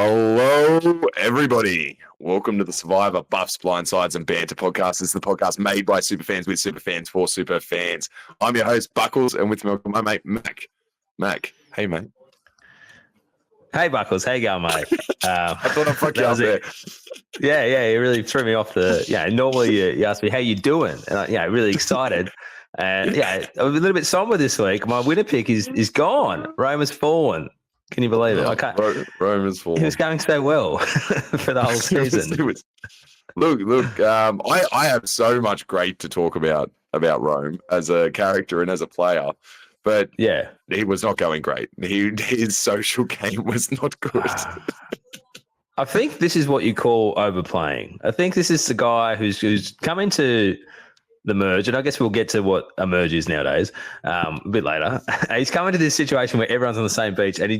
Hello, everybody. Welcome to the Survivor Buffs, Blindsides, and Banter podcast. This is the podcast made by superfans with superfans for superfans. I'm your host, Buckles, and with me, my mate, Mac. Mac, hey, mate. Hey, Buckles. How you going, mate? I thought I'd fuck you up there. Yeah, you really threw me off normally you ask me, how you doing? And really excited. And I'm a little bit somber this week. My winner pick is gone. Rome has fallen. Can you believe it? I can't. Rome has fallen. He was going so well for the whole season. Look. I have so much great to talk about Rome as a character and as a player, but he was not going great. His social game was not good. I think this is what you call overplaying. I think this is the guy who's come into the merge, and I guess we'll get to what a merge is nowadays a bit later. He's come into this situation where everyone's on the same beach, and he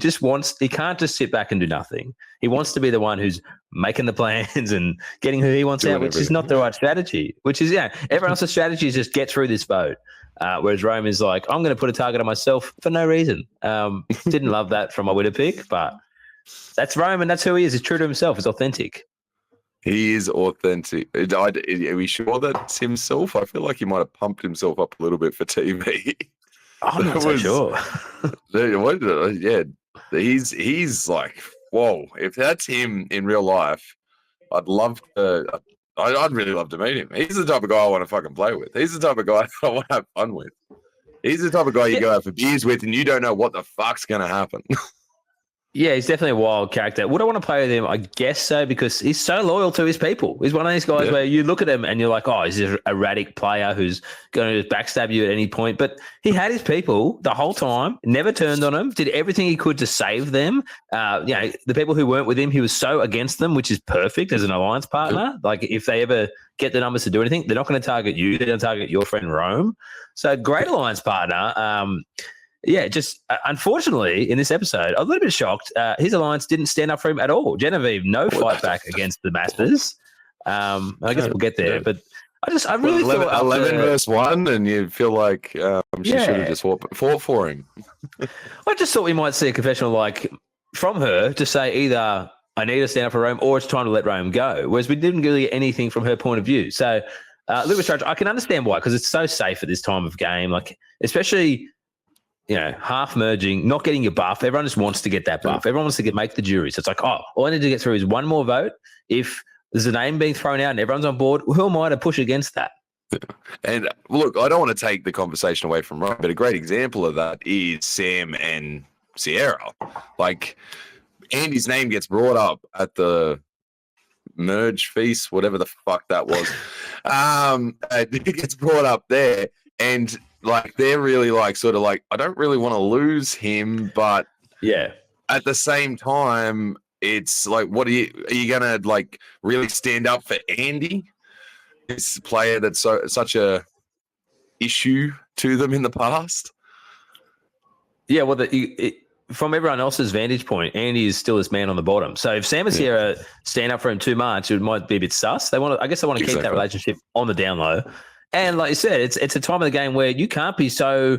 can't just sit back and do nothing. He wants to be the one who's making the plans and getting who he wants out, which is not the right strategy. Which is, everyone else's strategy is just get through this boat. Whereas Rome is like, I'm going to put a target on myself for no reason. Didn't love that from my winner pick, but that's Rome, and that's who he is. He's true to himself. He's authentic. He is authentic. Are we sure that's himself? I feel like he might have pumped himself up a little bit for TV. I'm not so sure. He's like, whoa. If that's him in real life, I'd really love to meet him. He's the type of guy I want to fucking play with. He's the type of guy I want to have fun with. He's the type of guy you go out for beers with and you don't know what the fuck's going to happen. Yeah, he's definitely a wild character. Would I want to play with him? I guess so, because he's so loyal to his people. He's one of these guys where you look at him and you're like, oh, he's an erratic player who's going to backstab you at any point. But he had his people the whole time, never turned on them, did everything he could to save them. The people who weren't with him, he was so against them, which is perfect as an alliance partner. Like, if they ever get the numbers to do anything, they're not going to target you. They're going to target your friend Rome. So great alliance partner. Unfortunately, in this episode, I'm a little bit shocked. His alliance didn't stand up for him at all. Genevieve, no fight back against the Masters. I guess we'll get there, but I really thought 11 verse 1, and you feel like she should have just fought for him. I just thought we might see a confessional from her to say either I need to stand up for Rome or it's time to let Rome go, whereas we didn't really get anything from her point of view. So a little bit strange. I can understand why, because it's so safe at this time of game, especially half merging, not getting your buff. Everyone just wants to get that buff. Everyone wants to make the jury. So it's like, all I need to get through is one more vote. If there's a name being thrown out and everyone's on board, who am I to push against that? Yeah. And look, I don't want to take the conversation away from Ryan, but a great example of that is Sam and Sierra. Like, Andy's name gets brought up at the merge feast, whatever the fuck that was. It gets brought up there, and they're really I don't really want to lose him, but at the same time, it's like, what are you gonna really stand up for Andy, this player that's such a issue to them in the past? Yeah, well, from everyone else's vantage point, Andy is still this man on the bottom. So if Sam and Sierra stand up for him too much, it might be a bit sus. They want to keep that relationship on the down low. And like you said, it's a time of the game where you can't be so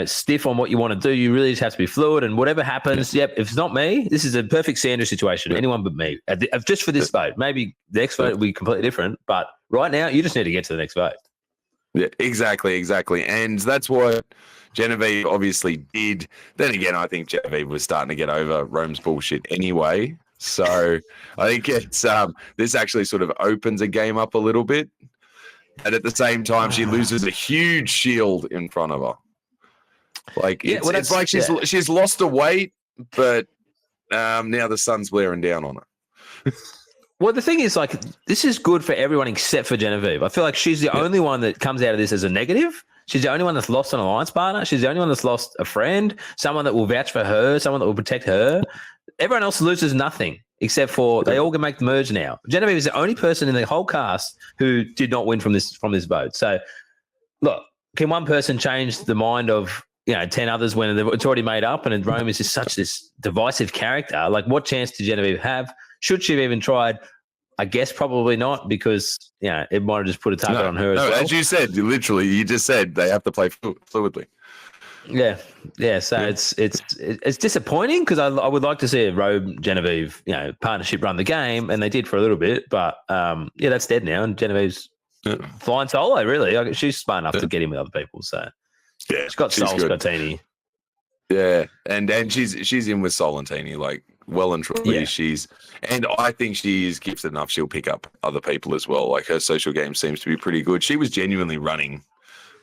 stiff on what you want to do. You really just have to be fluid, and whatever happens, if it's not me, this is a perfect Sandra situation. Anyone but me, just for this vote. Maybe the next vote will be completely different, but right now you just need to get to the next vote. Yeah, exactly. And that's what Genevieve obviously did. Then again, I think Genevieve was starting to get over Rome's bullshit anyway. So I think it's this actually sort of opens a game up a little bit. And at the same time, she loses a huge shield in front of her. It's like she's lost a weight, but now the sun's blaring down on her. Well, the thing is, this is good for everyone except for Genevieve. I feel like she's the only one that comes out of this as a negative. She's the only one that's lost an alliance partner. She's the only one that's lost a friend, someone that will vouch for her, someone that will protect her. Everyone else loses nothing, except for they all can make the merge now. Genevieve is the only person in the whole cast who did not win from this vote. So, look, can one person change the mind of 10 others when it's already made up? And Rome is just such this divisive character. What chance did Genevieve have? Should she have even tried? I guess probably not, because it might have just put a target on her as well. As you said, you just said they have to play fluidly. Yeah. So it's disappointing because I would like to see a Robe Genevieve partnership run the game, and they did for a little bit, but that's dead now, and Genevieve's flying solo. Really, she's smart enough to get in with other people. So she's got Sol Scottini. Yeah, and she's in with Solentini, like well and truly. Yeah. And I think she's gifted enough. She'll pick up other people as well. Like her social game seems to be pretty good. She was genuinely running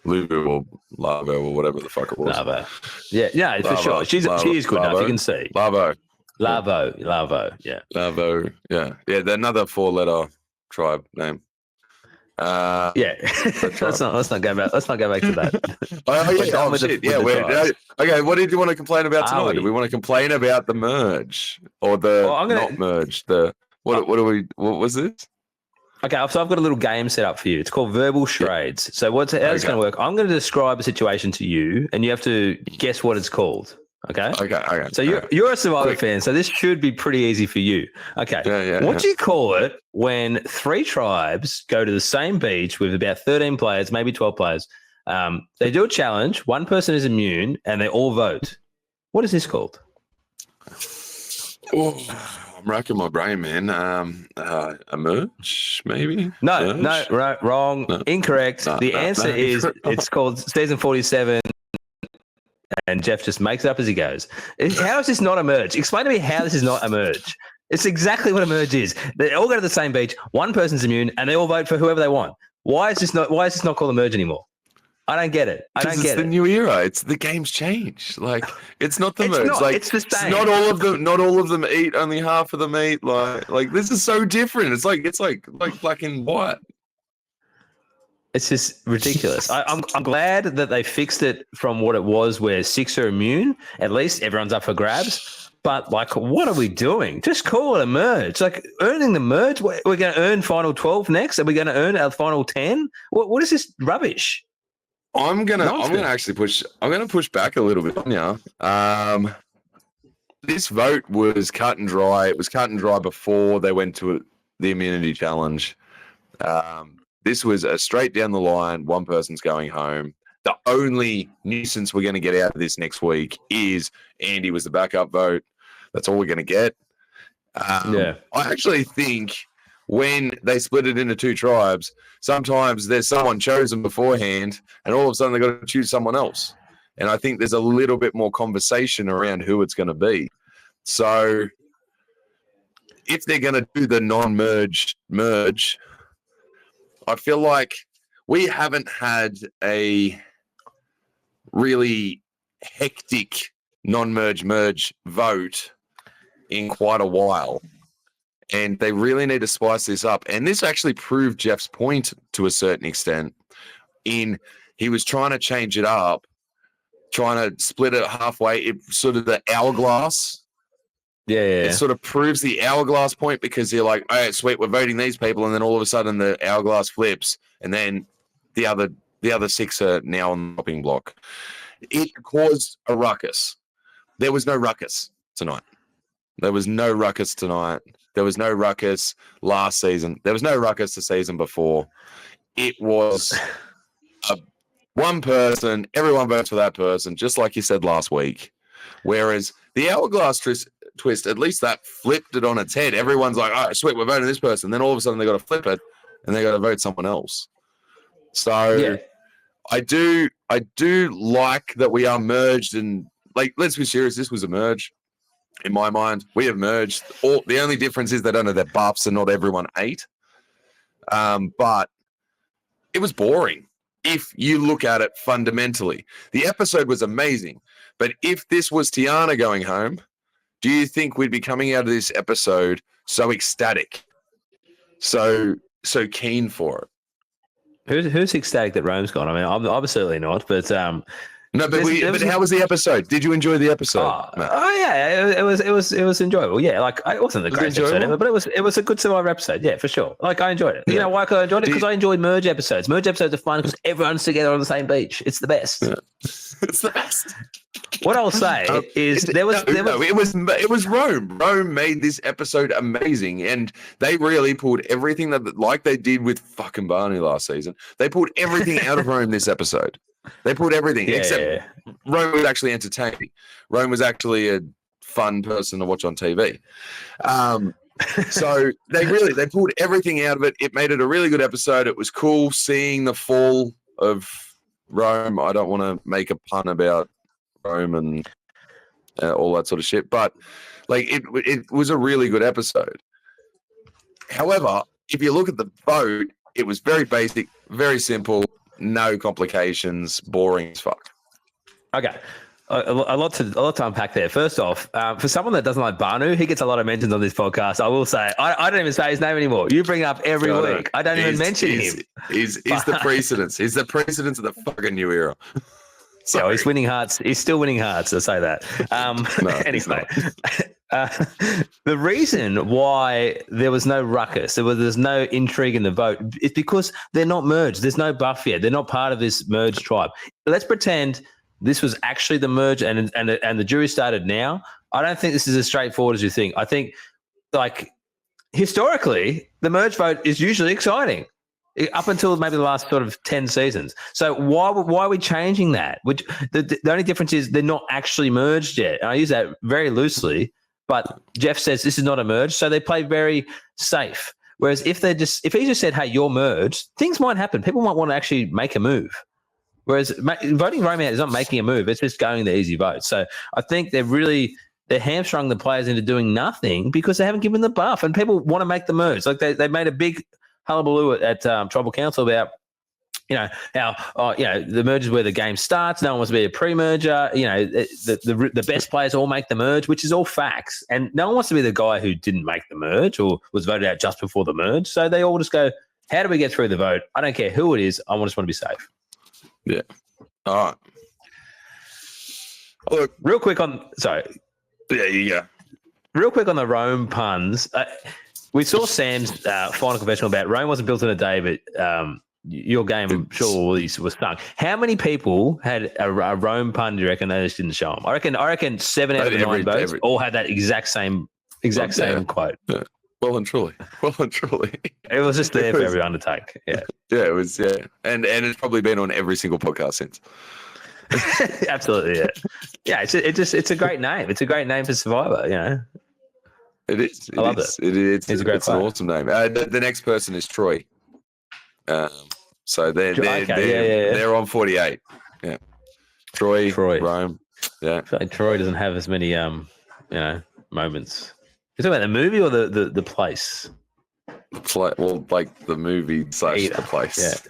Lugo or Lavo or whatever the fuck it was. Lavo. Yeah, for sure. She is good enough. You can see. Lavo. Yeah. Lavo. Yeah. They're another 4-letter tribe name. Let's not go back to that. Shit. Okay, what did you want to complain about tonight? Do we want to complain about the merge or not merge? What was this? Okay, so I've got a little game set up for you. It's called Verbal Charades. So how it's going to work? I'm going to describe a situation to you, and you have to guess what it's called. Okay. So you're a Survivor fan, so this should be pretty easy for you. Okay. What do you call it when 3 tribes go to the same beach with about 13 players, maybe 12 players? They do a challenge. One person is immune, and they all vote. What is this called? Oh, I'm racking my brain, man. A merge, maybe? No, wrong. No. Incorrect. The answer is it's called Season 47. And Jeff just makes it up as he goes. How is this not a merge? Explain to me how this is not a merge. It's exactly what a merge is. They all go to the same beach. One person's immune, and they all vote for whoever they want. Why is this not called a merge anymore? I don't get it. It's the new era. It's the game's changed. Like it's not the merge. It's the same. Not all of them eat. Only half of them eat. Like this is so different. It's like black and white. It's just ridiculous. I'm glad that they fixed it from what it was, where 6 are immune. At least everyone's up for grabs. But what are we doing? Just call it a merge. Like earning the merge. We're going to earn final 12 next. Are we going to earn our final 10? What is this rubbish? I'm gonna push back a little bit on you. This vote was cut and dry. It was cut and dry before they went to the immunity challenge. This was a straight down the line. One person's going home. The only nuisance we're going to get out of this next week is Andy was the backup vote. That's all we're going to get. I actually think when they split it into 2 tribes, sometimes there's someone chosen beforehand, and all of a sudden they've got to choose someone else. And I think there's a little bit more conversation around who it's going to be. So if they're going to do the non-merge merge, I feel like we haven't had a really hectic non-merge merge vote in quite a while. And they really need to spice this up. And this actually proved Jeff's point to a certain extent. He was trying to change it up, trying to split it halfway. It sort of the hourglass. Yeah. It sort of proves the hourglass point, because you're like, all right, sweet, we're voting these people, and then all of a sudden the hourglass flips, and then the other 6 are now on the chopping block. It caused a ruckus. There was no ruckus tonight. There was no ruckus last season. There was no ruckus the season before. It was one person, everyone votes for that person, just like you said last week. Whereas the hourglass twist, at least that flipped it on its head. Everyone's like, all right, sweet, we're voting this person. Then all of a sudden they got to flip it and they got to vote someone else. So I do like that we are merged, and let's be serious, this was a merge. In my mind, we have merged. The only difference is they don't have their buffs and not everyone ate. But it was boring if you look at it fundamentally. The episode was amazing. But if this was Tiana going home, do you think we'd be coming out of this episode so ecstatic, so keen for it? Who's ecstatic that Rome's gone? I mean, I'm certainly not, but no, but how was the episode? Did you enjoy the episode? Yeah, it was enjoyable. Yeah, it wasn't the greatest episode ever, but it was a good Survivor episode. Yeah, for sure. I enjoyed it. You know why I enjoyed it? Because I enjoyed merge episodes. Merge episodes are fun because everyone's together on the same beach. It's the best. Yeah. It's the best. What I'll say is it was Rome. Rome made this episode amazing, and they really pulled everything that, like they did with fucking Barney last season. They pulled everything out of Rome this episode. They pulled everything Yeah, except yeah. Rome was actually entertaining. Rome was actually a fun person to watch on TV. So they pulled everything out of it. It made it a really good episode. It was cool seeing the fall of Rome. I don't want to make a pun about Rome and all that sort of shit, but like it was a really good episode. However, if you look at the vote, it was very basic, very simple, no complications, boring as fuck. Okay. A lot to unpack there. First off, for someone that doesn't like Banu, he gets a lot of mentions on this podcast. I will say, I don't even say his name anymore. You bring it up every week. I don't even mention him. He's the precedence. He's the precedence of the fucking new era. Yeah, he's winning hearts. He's still winning hearts. I say that. No, anyway, the reason why there was no ruckus, there's no intrigue in the vote, is because they're not merged. There's no buff yet. They're not part of this merged tribe. Let's pretend this was actually the merge and the jury started now. I don't think this is as straightforward as you think. I think, like, historically, the merge vote is usually exciting up until maybe the last sort of 10 seasons. So why are we changing that? Which the only difference is they're not actually merged yet. And I use that very loosely, but Jeff says this is not a merge, so they play very safe. Whereas if he just said, hey, you're merged, things might happen. People might want to actually make a move. Whereas voting Rome out is not making a move. It's just going the easy vote. So I think they're hamstrung the players into doing nothing because they haven't given the buff, and people want to make the moves. Like they made a big hullabaloo at Tribal Council about, how the merge is where the game starts. No one wants to be a pre-merger. The best players all make the merge, which is all facts. And no one wants to be the guy who didn't make the merge or was voted out just before the merge. So they all just go, how do we get through the vote? I don't care who it is. I just want to be safe. Yeah. All right. Look, real quick on Real quick on the Rome puns. We saw Sam's final confessional about Rome wasn't built in a day, but your game surely was stunk. How many people had a Rome pun? Do you reckon they just didn't show them? I reckon 7 out of the 9 votes all had that exact same quote. Yeah. Well and truly. It was just there for everyone to take. Yeah. Yeah, it was. Yeah, and it's probably been on every single podcast since. Absolutely. Yeah. Yeah. It's a great name. It's a great name for Survivor. It is. I love it. It's a great. It's an awesome name. The next person is Troy. So they're on 48. Yeah. Troy. Rome. Yeah. I feel like Troy doesn't have as many moments. You talking about the movie or the place? Well, like the movie / the place.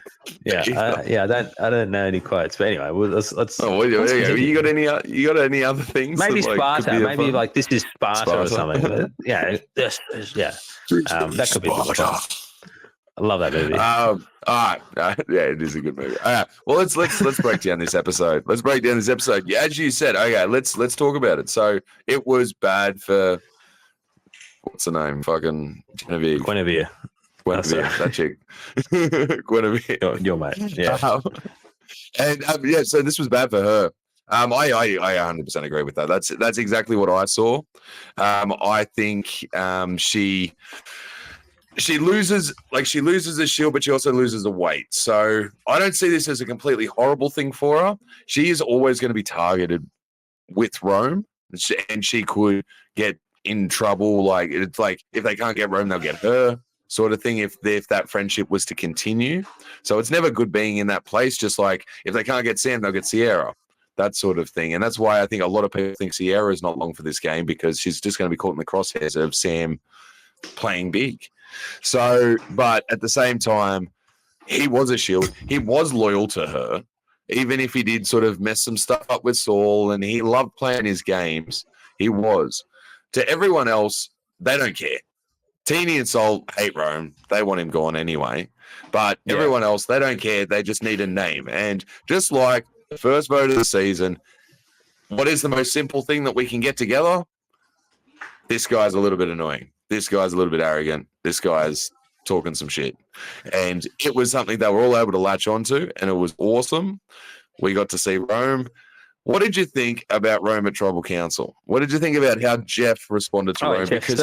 Yeah. I don't know any quotes, but anyway, let's. You got any other things? Maybe Sparta. Maybe like this is Sparta or something. But, that could be Sparta. I love that movie. All right. Yeah, it is a good movie. All right. Well, let's break down this episode. Yeah, as you said, okay, let's talk about it. So it was bad for. What's the name? Fucking Genevieve. Guinevere, that chick. Guinevere. Your mate. Yeah. So this was bad for her. I 100% agree with that. That's exactly what I saw. I think she loses the shield, but she also loses the weight. So I don't see this as a completely horrible thing for her. She is always going to be targeted with Rome, and she could get in trouble. Like it's like if they can't get Rome, they'll get her, sort of thing. If that friendship was to continue, so it's never good being in that place. Just like if they can't get Sam, they'll get Sierra, that sort of thing. And that's why I think a lot of people think Sierra is not long for this game, because she's just going to be caught in the crosshairs of Sam playing big. So, but at the same time, he was a shield. He was loyal to her, even if he did sort of mess some stuff up with Saul, and he loved playing his games. He was. To everyone else, they don't care. Teeny and Sol hate Rome. They want him gone anyway. But everyone else, they don't care. They just need a name. And just like the first vote of the season, what is the most simple thing that we can get together? This guy's a little bit annoying. This guy's a little bit arrogant. This guy's talking some shit. And it was something they were all able to latch onto, and it was awesome. We got to see Rome. What did you think about Rome at Tribal Council? What did you think about how Jeff responded to Rome? Because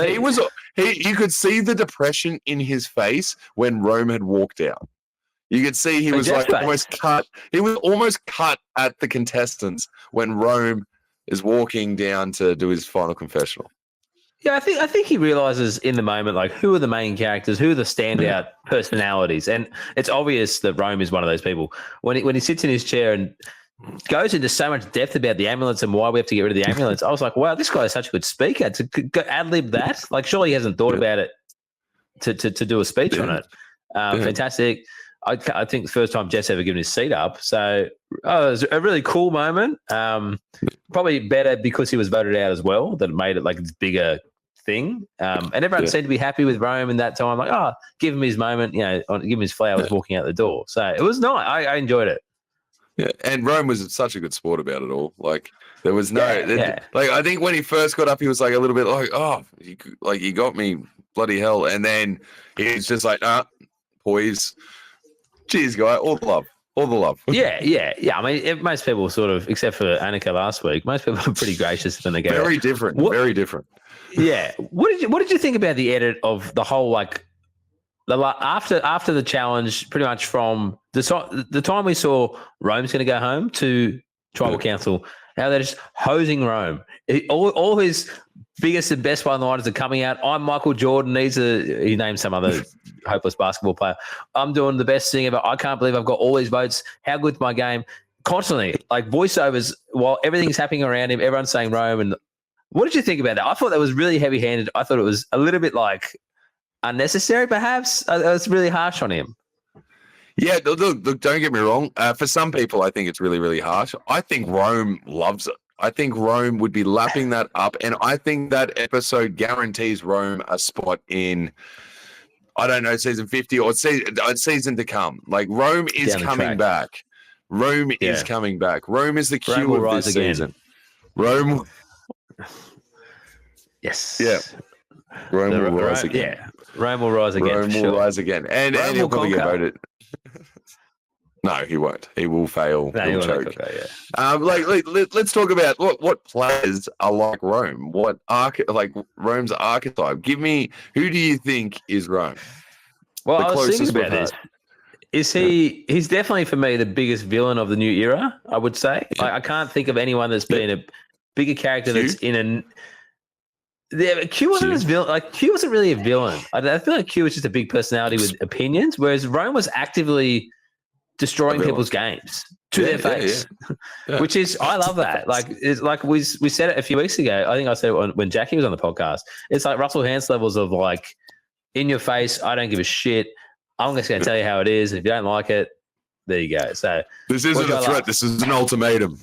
you could see the depression in his face when Rome had walked out. You could see he was like almost cut. He was almost cut at the contestants when Rome is walking down to do his final confessional. Yeah, I think he realizes in the moment, like, who are the main characters, who are the standout personalities, and it's obvious that Rome is one of those people. When he sits in his chair and goes into so much depth about the ambulance and why we have to get rid of the ambulance, I was like, wow, this guy is such a good speaker. To ad lib that, like, surely he hasn't thought about it to do a speech on it. Fantastic. I think the first time Jeff's ever given his seat up. So it was a really cool moment. Probably better because he was voted out as well, that it made it like this bigger thing. And everyone seemed to be happy with Rome in that time. Like, give him his moment, give him his flowers walking out the door. So it was nice. I enjoyed it. Yeah, and Rome was such a good sport about it all. Like, there was no, like, I think when he first got up, he was like a little bit like, he got me, bloody hell. And then he's just like, poise. Cheers, guy. All the love. Yeah. I mean, most people sort of, except for Annika last week, most people are pretty gracious when they go. Very different. Very different. Yeah. What did you think about the edit of the whole, like, after the challenge, pretty much from the time we saw Rome's going to go home to Tribal Council, how they're just hosing Rome. All his biggest and best one-liners are coming out. I'm Michael Jordan. He named some other hopeless basketball player. I'm doing the best thing ever. I can't believe I've got all these votes. How good's my game? Constantly, like, voiceovers while everything's happening around him. Everyone's saying Rome. And what did you think about that? I thought that was really heavy-handed. I thought it was a little bit like unnecessary, perhaps. I was really harsh on him. Yeah, look, don't get me wrong. For some people, I think it's really, really harsh. I think Rome loves it. I think Rome would be lapping that up, and I think that episode guarantees Rome a spot in, I don't know, season 50 or season to come. Like, Rome is coming back. Rome is coming back. Rome is the cue of this season. Rome. Yes. Yeah. Rome will rise again. Yeah. Rome will rise again. Rome will rise again. And he'll probably get voted. No, he won't. He will fail. No, he'll choke. Let's talk about what players are like Rome. Rome's archetype. Give me, who do you think is Rome? Well, I was thinking about this. Is he? He's definitely, for me, the biggest villain of the new era, I would say. Like, I can't think of anyone that's been a bigger character that's in an. Q wasn't as villain. Like, Q wasn't really a villain. I feel like Q was just a big personality with opinions, whereas Rome was actively destroying people's games to their face, which is, I love that. Like, it's like we said it a few weeks ago. I think I said it when Jackie was on the podcast. It's like Russell Hance levels of, like, in your face. I don't give a shit. I'm just going to tell you how it is. If you don't like it, there you go. So this isn't a threat. This is an ultimatum.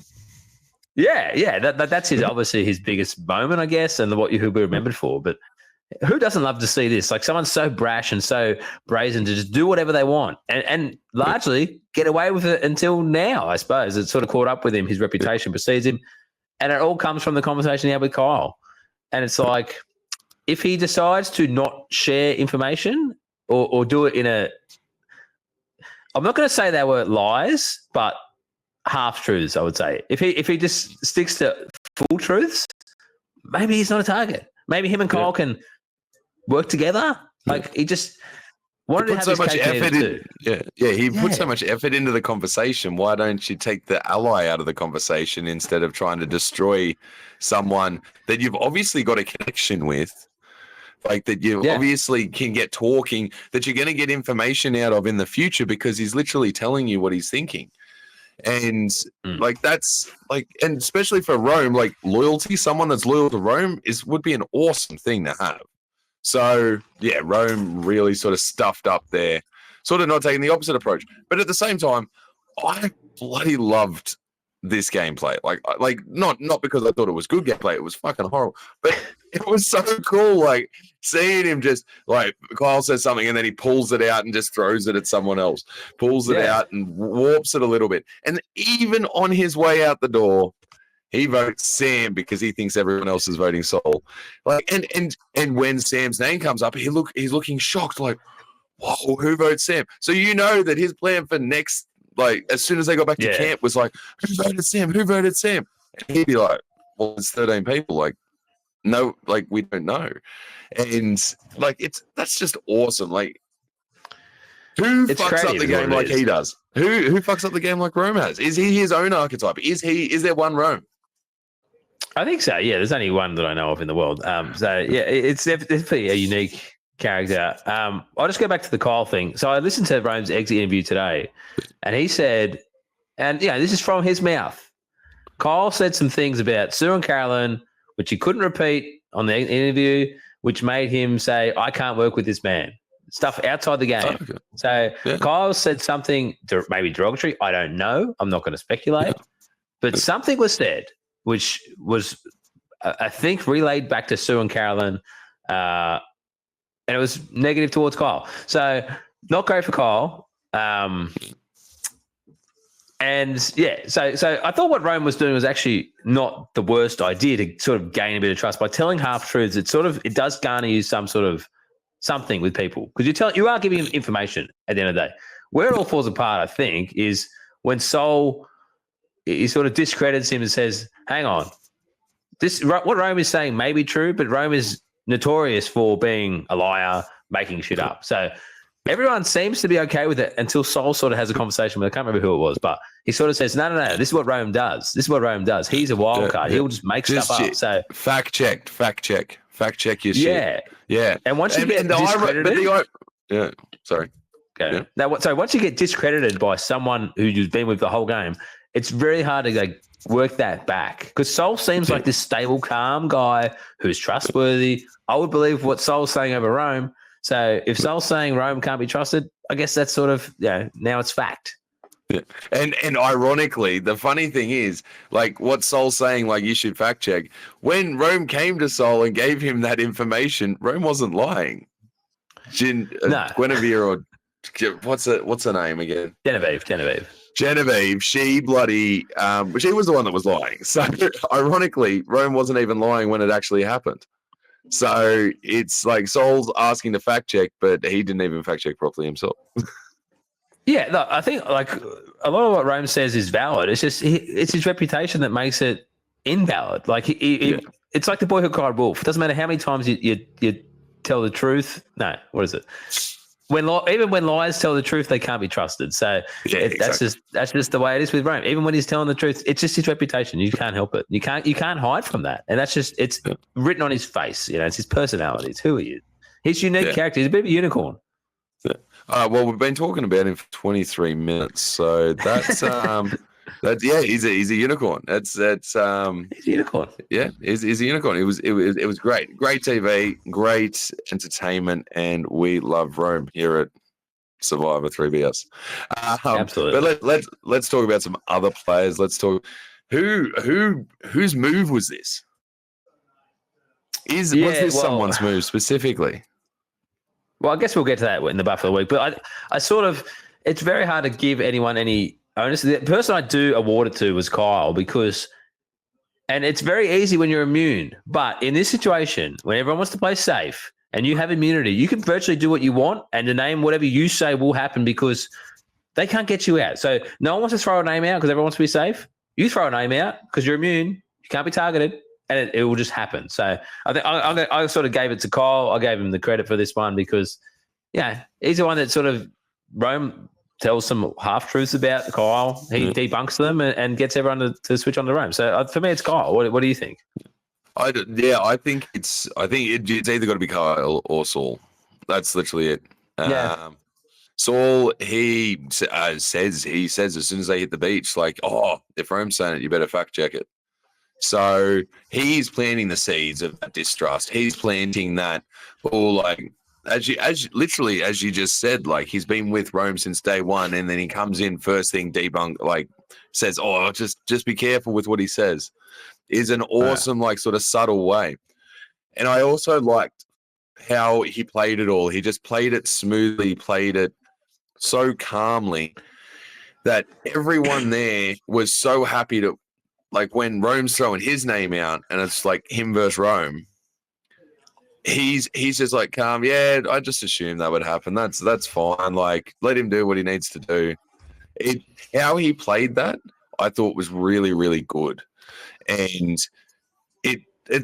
Yeah. That's obviously his biggest moment, I guess, and what he'll be remembered for. But who doesn't love to see this? Like, someone so brash and so brazen to just do whatever they want and largely get away with it until now, I suppose. It's sort of caught up with him. His reputation precedes him. And it all comes from the conversation he had with Kyle. And it's like, if he decides to not share information or do it in a – I'm not going to say they were lies, but half-truths, I would say. If he just sticks to full truths, maybe he's not a target. Maybe him and Kyle can – work together. Like, he just wanted to have so much effort in. He put so much effort into the conversation. Why don't you take the ally out of the conversation instead of trying to destroy someone that you've obviously got a connection with, like, that you obviously can get talking, that you're going to get information out of in the future because he's literally telling you what he's thinking. And like, that's like, and especially for Rome, like, loyalty, someone that's loyal to Rome would be an awesome thing to have. So, yeah, Rome really sort of stuffed up there, sort of not taking the opposite approach. But at the same time, I bloody loved this gameplay. Like not because I thought it was good gameplay. It was fucking horrible. But it was so cool, like, seeing him just, like, Kyle says something and then he pulls it out and just throws it at someone else, pulls it out and warps it a little bit. And even on his way out the door, he votes Sam because he thinks everyone else is voting Sol. Like, and when Sam's name comes up, he's looking shocked, like, whoa, who votes Sam? So you know that his plan for next, like, as soon as they got back to camp, was like, who voted Sam? Who voted Sam? And he'd be like, well, it's 13 people. Like, no, like, we don't know. And like, that's just awesome. Like, Who It's fucks up creative the is what game it like is. he does? Who fucks up the game like Rome has? Is he his own archetype? Is there one Rome? I think so. Yeah, there's only one that I know of in the world. So yeah, it's definitely a unique character. I'll just go back to the Kyle thing. So I listened to Rome's exit interview today, and he said, and this is from his mouth. Kyle said some things about Sue and Carolyn, which he couldn't repeat on the interview, which made him say, "I can't work with this man." Stuff outside the game. Oh, okay. So Yeah. Kyle said something maybe derogatory. I don't know. I'm not going to speculate, but something was said, which was, I think, relayed back to Sue and Carolyn, and it was negative towards Kyle. So not great for Kyle. And yeah, so I thought what Rome was doing was actually not the worst idea to sort of gain a bit of trust by telling half truths. It does garner you some sort of something with people because you are giving them information at the end of the day. Where it all falls apart, I think, is when Sol he sort of discredits him and says, "Hang on, what Rome is saying may be true, but Rome is notorious for being a liar, making shit up." So everyone seems to be okay with it until Sol sort of has a conversation with, I can't remember who it was, but he sort of says, no, this is what Rome does. This is what Rome does. He's a wild card. He'll just make stuff up. So fact check your shit. Yeah. And once you get discredited, sorry. Okay. Yeah. Now, so once you get discredited by someone who you've been with the whole game, it's very hard to work that back because Sol seems like this stable, calm guy who's trustworthy. I would believe what Sol's saying over Rome. So if Sol's saying Rome can't be trusted, I guess that's sort of, now it's fact. Yeah. And ironically, the funny thing is, like what Sol's saying, like you should fact check. When Rome came to Sol and gave him that information, Rome wasn't lying. Guinevere or what's her name again? Genevieve. She bloody she was the one that was lying. So ironically, Rome wasn't even lying when it actually happened. So it's like Sol's asking to fact check, but he didn't even fact check properly himself. Yeah, look, I think like a lot of what Rome says is valid. It's just it's his reputation that makes it invalid. Like it's like the boy who cried wolf. It doesn't matter how many times you tell the truth. No, what is it? Even when liars tell the truth, they can't be trusted. So that's just the way it is with Rome. Even when he's telling the truth, it's just his reputation. You can't help it. You can't hide from that. And that's just it's written on his face. It's his personality. It's who he is. His unique character. He's a bit of a unicorn. Well, we've been talking about him for 23 minutes, so that's he's a unicorn. He's a unicorn. Yeah, he's a unicorn. It was great TV, great entertainment, and we love Rome here at Survivor 3BS. Absolutely. But let's talk about some other players. Let's talk whose move was this? Was this someone's move specifically? Well, I guess we'll get to that in the Buff of the Week. But I sort of, it's very hard to give anyone any onus. The person I do award it to was Kyle and it's very easy when you're immune. But in this situation, when everyone wants to play safe and you have immunity, you can virtually do what you want and the name, whatever you say will happen because they can't get you out. So no one wants to throw a name out because everyone wants to be safe. You throw a name out because you're immune. You can't be targeted. And it will just happen. So I think I sort of gave it to Kyle. I gave him the credit for this one because, he's the one that sort of Rome tells some half truths about Kyle. He debunks them and gets everyone to switch on to Rome. So for me, it's Kyle. What do you think? I think it's either got to be Kyle or Saul. That's literally it. Saul, he says as soon as they hit the beach, like, if Rome's saying it, you better fact check it. So he's planting the seeds of that distrust. He's planting that, as you just said, like he's been with Rome since day one, and then he comes in first thing debunk, like says, just be careful with what he says, is an awesome sort of subtle way. And I also liked how he played it all. He just played it smoothly, played it so calmly that everyone there was so happy to. Like when Rome's throwing his name out and it's like him versus Rome, he's just like calm. Yeah, I just assumed that would happen. That's fine. Like let him do what he needs to do. How he played that, I thought was really, really good. And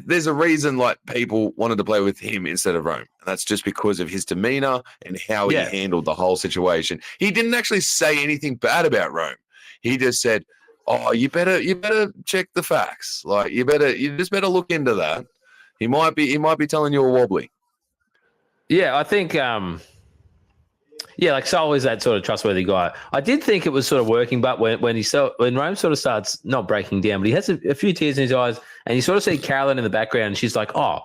there's a reason like people wanted to play with him instead of Rome. And that's just because of his demeanor and how he handled the whole situation. He didn't actually say anything bad about Rome. He just said, "Oh, you better check the facts. Like you just better look into that. He might be telling you a wobbly." Yeah, I think like Sol is that sort of trustworthy guy. I did think it was sort of working, but when Rome sort of starts not breaking down, but he has a few tears in his eyes, and you sort of see Carolyn in the background, and she's like, "Oh,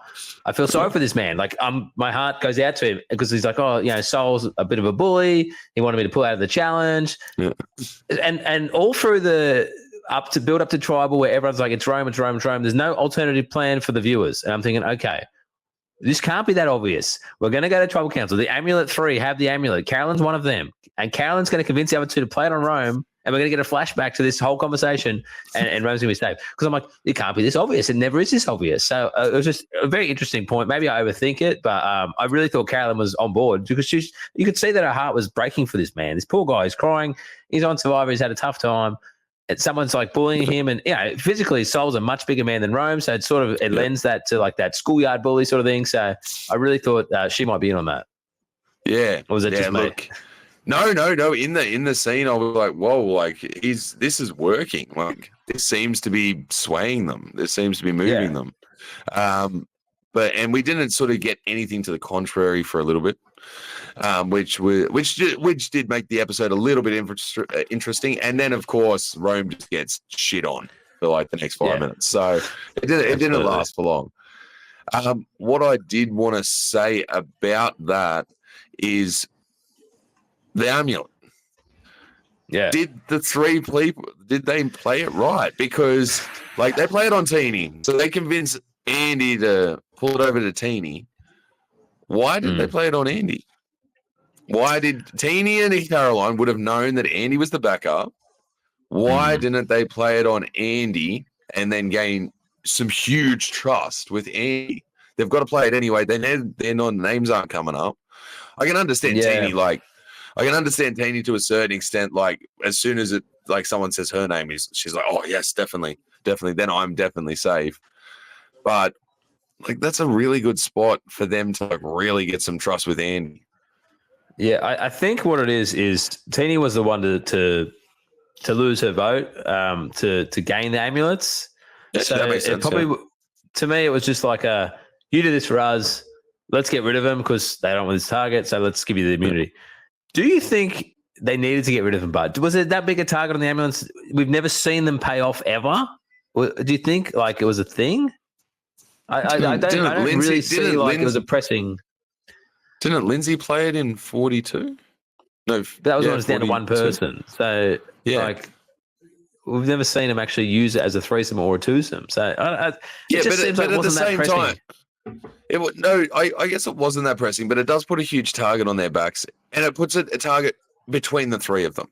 I feel sorry for this man. Like, my heart goes out to him because he's like, oh, Sol's a bit of a bully. He wanted me to pull out of the challenge, and all through the build up to tribal where everyone's like, it's Rome. There's no alternative plan for the viewers, and I'm thinking, okay. This can't be that obvious. We're going to go to Tribal Council. The Amulet 3 have the Amulet. Carolyn's one of them. And Carolyn's going to convince the other two to play it on Rome. And we're going to get a flashback to this whole conversation. And Rome's going to be saved. Because I'm like, it can't be this obvious. It never is this obvious. So it was just a very interesting point. Maybe I overthink it. But I really thought Carolyn was on board. Because you could see that her heart was breaking for this man. This poor guy is crying. He's on Survivor. He's had a tough time. And someone's like bullying him, and physically, Sol's a much bigger man than Rome, so it lends that to like that schoolyard bully sort of thing. So I really thought she might be in on that. Yeah, or was it just look? No. In the scene, I was like, whoa, like this is working. Like this seems to be swaying them. This seems to be moving them. But we didn't sort of get anything to the contrary for a little bit. Which did make the episode a little bit interesting, and then of course Rome just gets shit on for like the next 5 minutes, so it didn't last for long. What I did want to say about that is the amulet. Yeah, did the three people they play it right? Because like they play it on Teeny, so they convince Andy to pull it over to Teeny. Why did they play it on Andy? Why did Teeny and Caroline would have known that Andy was the backup? Why didn't they play it on Andy and then gain some huge trust with Andy? They've got to play it anyway. Their names aren't coming up. I can understand Teeny, I can understand Teeny to a certain extent. Like as soon as it like someone says her name, she's like, oh yes, definitely. Then I'm definitely safe. But like that's a really good spot for them to like really get some trust with Andy. Yeah, I think what it is Teeny was the one to lose her vote, to gain the amulets. Yeah, so that makes sense. To me, it was just like you do this for us. Let's get rid of them because they don't want this target. So let's give you the immunity. Do you think they needed to get rid of them, Bud? Was it that big a target on the ambulance? We've never seen them pay off ever. Do you think like it was a thing? I don't really see like it was a pressing. Didn't Lindsay play it in 42? No, that was when it was down to one person. So like we've never seen him actually use it as a threesome or a twosome. So it just seems like it wasn't that pressing. I guess it wasn't that pressing, but it does put a huge target on their backs, and it puts a target between the three of them.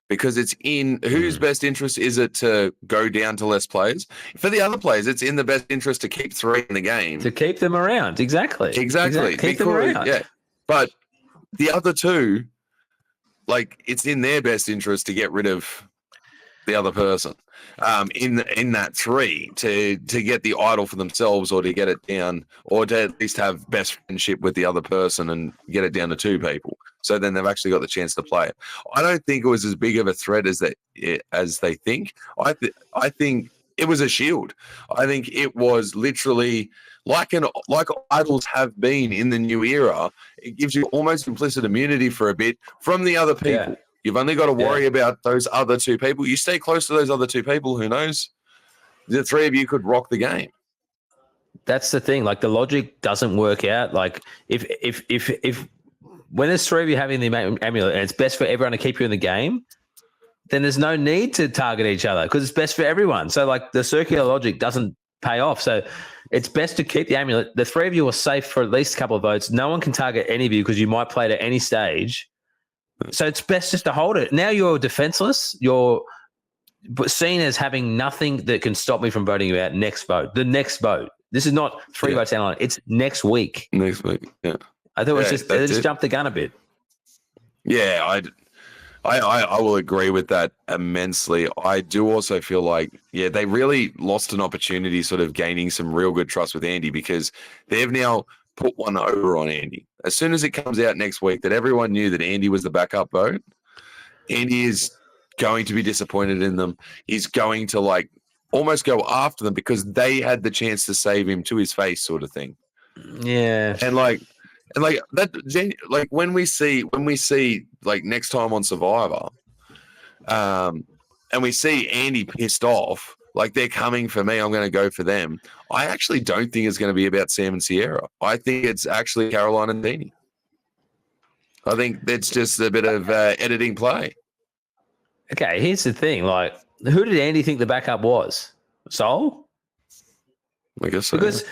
Because it's in whose best interest is it to go down to less players? For the other players, it's in the best interest to keep three in the game. To keep them around. Exactly. Keep them around. Yeah. But the other two, like, it's in their best interest to get rid of the other person in that three to get the idol for themselves or to get it down or to at least have best friendship with the other person and get it down to two people. So then they've actually got the chance to play it. I don't think it was as big of a threat as they think. I think it was a shield. I think it was literally like idols have been in the new era. It gives you almost implicit immunity for a bit from the other people. Yeah. You've only got to worry about those other two people. You stay close to those other two people, who knows? The three of you could rock the game. That's the thing. Like the logic doesn't work out. Like if when there's three of you having the amulet and it's best for everyone to keep you in the game, then there's no need to target each other because it's best for everyone. So like the circular logic doesn't pay off. So it's best to keep the amulet. The three of you are safe for at least a couple of votes. No one can target any of you because you might play it at any stage. So it's best just to hold it. Now you're defenseless. You're seen as having nothing that can stop me from voting you out. Next vote. The next vote. This is not three votes down the line. It's next week. Next week, yeah. I thought it was just jumped the gun a bit. Yeah, I will agree with that immensely. I do also feel like, yeah, they really lost an opportunity sort of gaining some real good trust with Andy because they've now put one over on Andy. As soon as it comes out next week that everyone knew that Andy was the backup vote, Andy is going to be disappointed in them. He's going to like almost go after them because they had the chance to save him to his face, sort of thing. Yeah. And like that, like when we see like next time on Survivor, and we see Andy pissed off, like they're coming for me, I'm going to go for them. I actually don't think it's going to be about Sam and Sierra. I think it's actually Caroline and Deanie. I think that's just a bit of editing play. Okay, here's the thing. Like, who did Andy think the backup was? Sol? I guess so. Because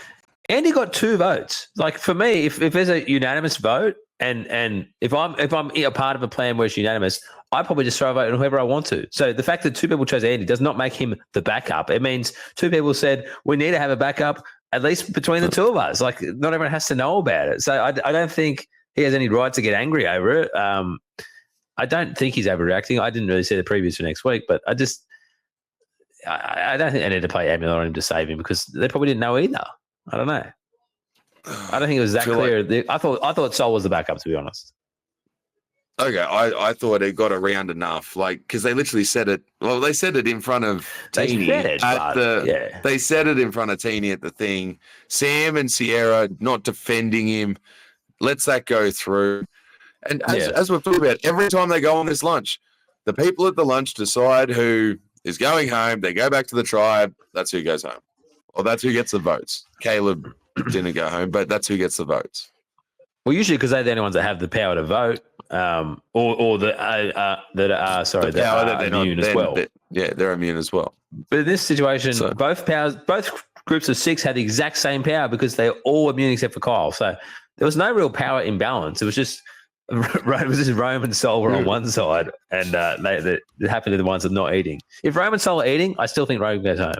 Andy got 2 votes. Like for me, if there's a unanimous vote, and if I'm a part of a plan where it's unanimous, I probably just throw a vote on whoever I want to. So the fact that 2 people chose Andy does not make him the backup. It means 2 people said we need to have a backup at least between the 2 of us. Like not everyone has to know about it. So I don't think he has any right to get angry over it. I don't think he's overreacting. I didn't really see the previews for next week, but I don't think they need to play amulet on him to save him because they probably didn't know either. I don't know. I don't think it was that clear. Like, I thought Sol was the backup, to be honest. Okay, I thought it got around enough, like because they literally said it. Well, they said it in front of Teenie They said it in front of Teenie at the thing. Sam and Sierra not defending him, lets that go through. And as we've talked about, every time they go on this lunch, the people at the lunch decide who is going home. They go back to the tribe. That's who goes home. Or that's who gets the votes. Caleb didn't go home, but that's who gets the votes. Well, usually because they're the only ones that have the power to vote, or that are immune as well. They're immune as well. But in this situation, both groups of 6 had the exact same power because they're all immune except for Kyle. So there was no real power imbalance. It was just Rome and Sol were on one side, and they happened to be the ones that are not eating. If Rome and Sol are eating, I still think Rome goes home.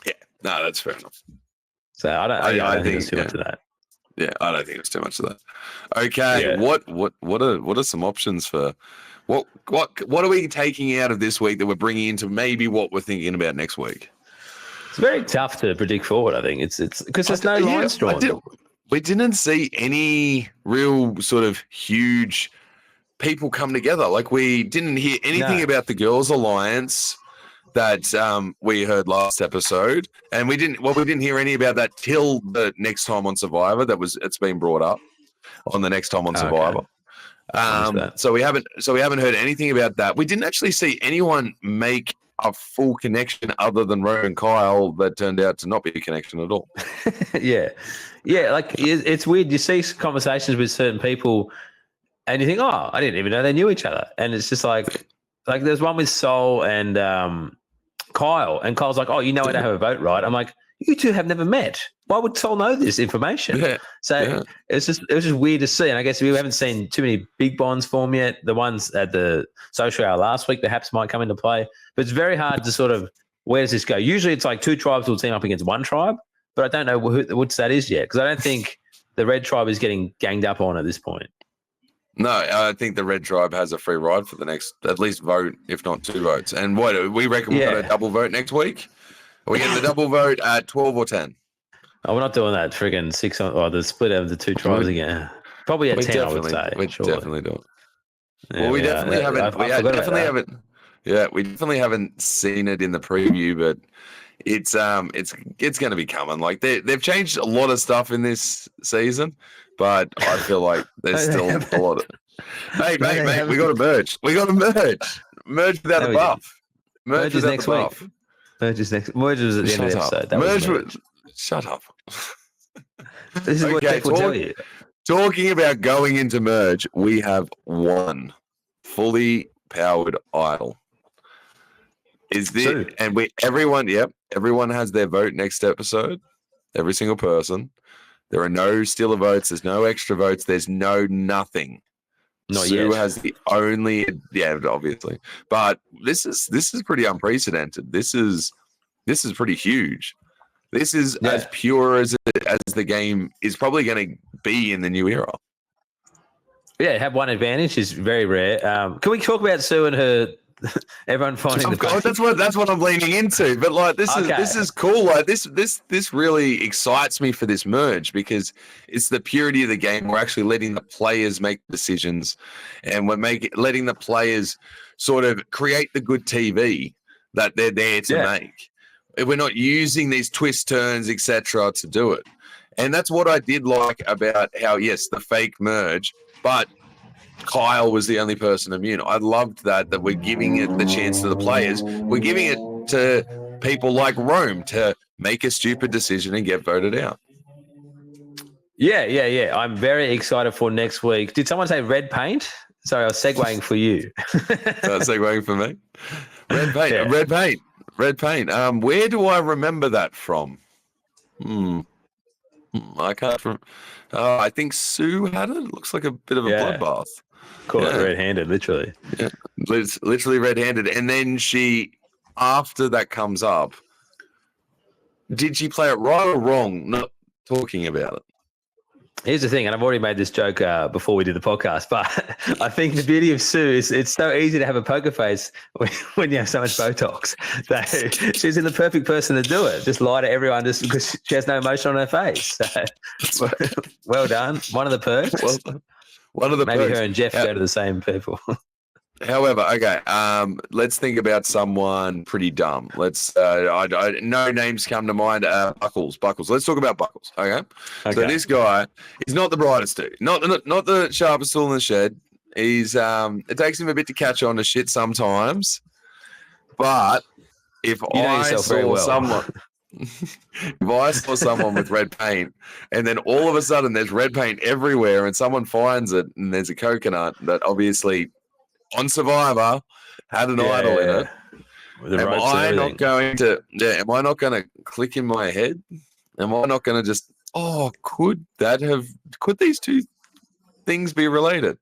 Yeah, no, that's fair enough. So I don't think it's too much of that. Yeah, I don't think it's too much of that. Okay, what are some options for what are we taking out of this week that we're bringing into maybe what we're thinking about next week? It's very tough to predict forward. I think it's because there's no lines drawn. We didn't see any real sort of huge people come together. Like we didn't hear anything about the Girls Alliance that we heard last episode, and we didn't hear any about that till the next time on Survivor. It's been brought up on the next time on Survivor. So we haven't heard anything about that. We didn't actually see anyone make a full connection other than Rome and Kyle that turned out to not be a connection at all. Yeah. Like it's weird. You see conversations with certain people, and you think, "Oh, I didn't even know they knew each other." And it's just like there's one with Sol and Kyle, and Kyle's like, "Oh, you know I don't have a vote, right?" I'm like, "You two have never met. Why would Sol know this information?" It was just weird to see. And I guess we haven't seen too many big bonds form yet. The ones at the social hour last week perhaps might come into play, but it's very hard to sort of where does this go? Usually it's like 2 tribes will team up against one tribe, but I don't know which that is yet because I don't think the red tribe is getting ganged up on at this point. No, I think the red tribe has a free ride for the next at least vote, if not 2 votes. And what we reckon we're going to double vote next week? Are we getting the double vote at 12 or 10? Oh, we're not doing that friggin' 6 or the split of the 2 tribes again. Probably at 10, I would say. We definitely do it. Well, we definitely haven't. We definitely haven't. Yeah, we definitely haven't seen it in the preview, but it's going to be coming. Like they've changed a lot of stuff in this season, but I feel like there's still a lot of. Hey, mate, we got to merge. We got to merge. Merge without a buff. Merge is next week. Merge is next. Merge was at the end of the episode. Merge. Shut up. This is what people tell you. Talking about going into merge, we have one fully powered idol. Is this and everyone has their vote next episode. Every single person. There are no stealer votes. There's no extra votes. There's no nothing. Sue has the only obviously. But this is pretty unprecedented. This is pretty huge. This is as pure as the game is probably going to be in the new era. Yeah, have one advantage is very rare. Can we talk about Sue and her? Everyone finding that's what I'm leaning into. But like this is cool. Like this really excites me for this merge because it's the purity of the game. We're actually letting the players make decisions, and we're letting the players sort of create the good TV that they're there to make. We're not using these twists, turns, etc. to do it. And that's what I did like about how, yes, the fake merge, but Kyle was the only person immune. I loved that we're giving it the chance to the players. We're giving it to people like Rome to make a stupid decision and get voted out. Yeah. I'm very excited for next week. Did someone say red paint? Sorry, I was segueing for you. Segueing for me? Red paint. Where do I remember that from? I can't remember. I think Sue had it. It looks like a bit of a bloodbath. Call it red-handed, literally. Yeah, literally red-handed. And then after that comes up, did she play it right or wrong? Not talking about it. Here's the thing, and I've already made this joke before we did the podcast, but I think the beauty of Sue is it's so easy to have a poker face when you have so much Botox. So she's the perfect person to do it. Just lie to everyone just because she has no emotion on her face. So, well done. One of the perks. One of the maybe perks. Her and Jeff go to the same people. However, okay, let's think about someone pretty dumb. Let's no names come to mind. Buckles. Let's talk about Buckles. Okay. So this guy is not the brightest dude, not the sharpest tool in the shed. He's it takes him a bit to catch on to shit sometimes. But if I saw someone with red paint and then all of a sudden there's red paint everywhere and someone finds it and there's a coconut that obviously on Survivor had an idol in it. Am I not going to click in my head? Am I not going to just, could these two things be related?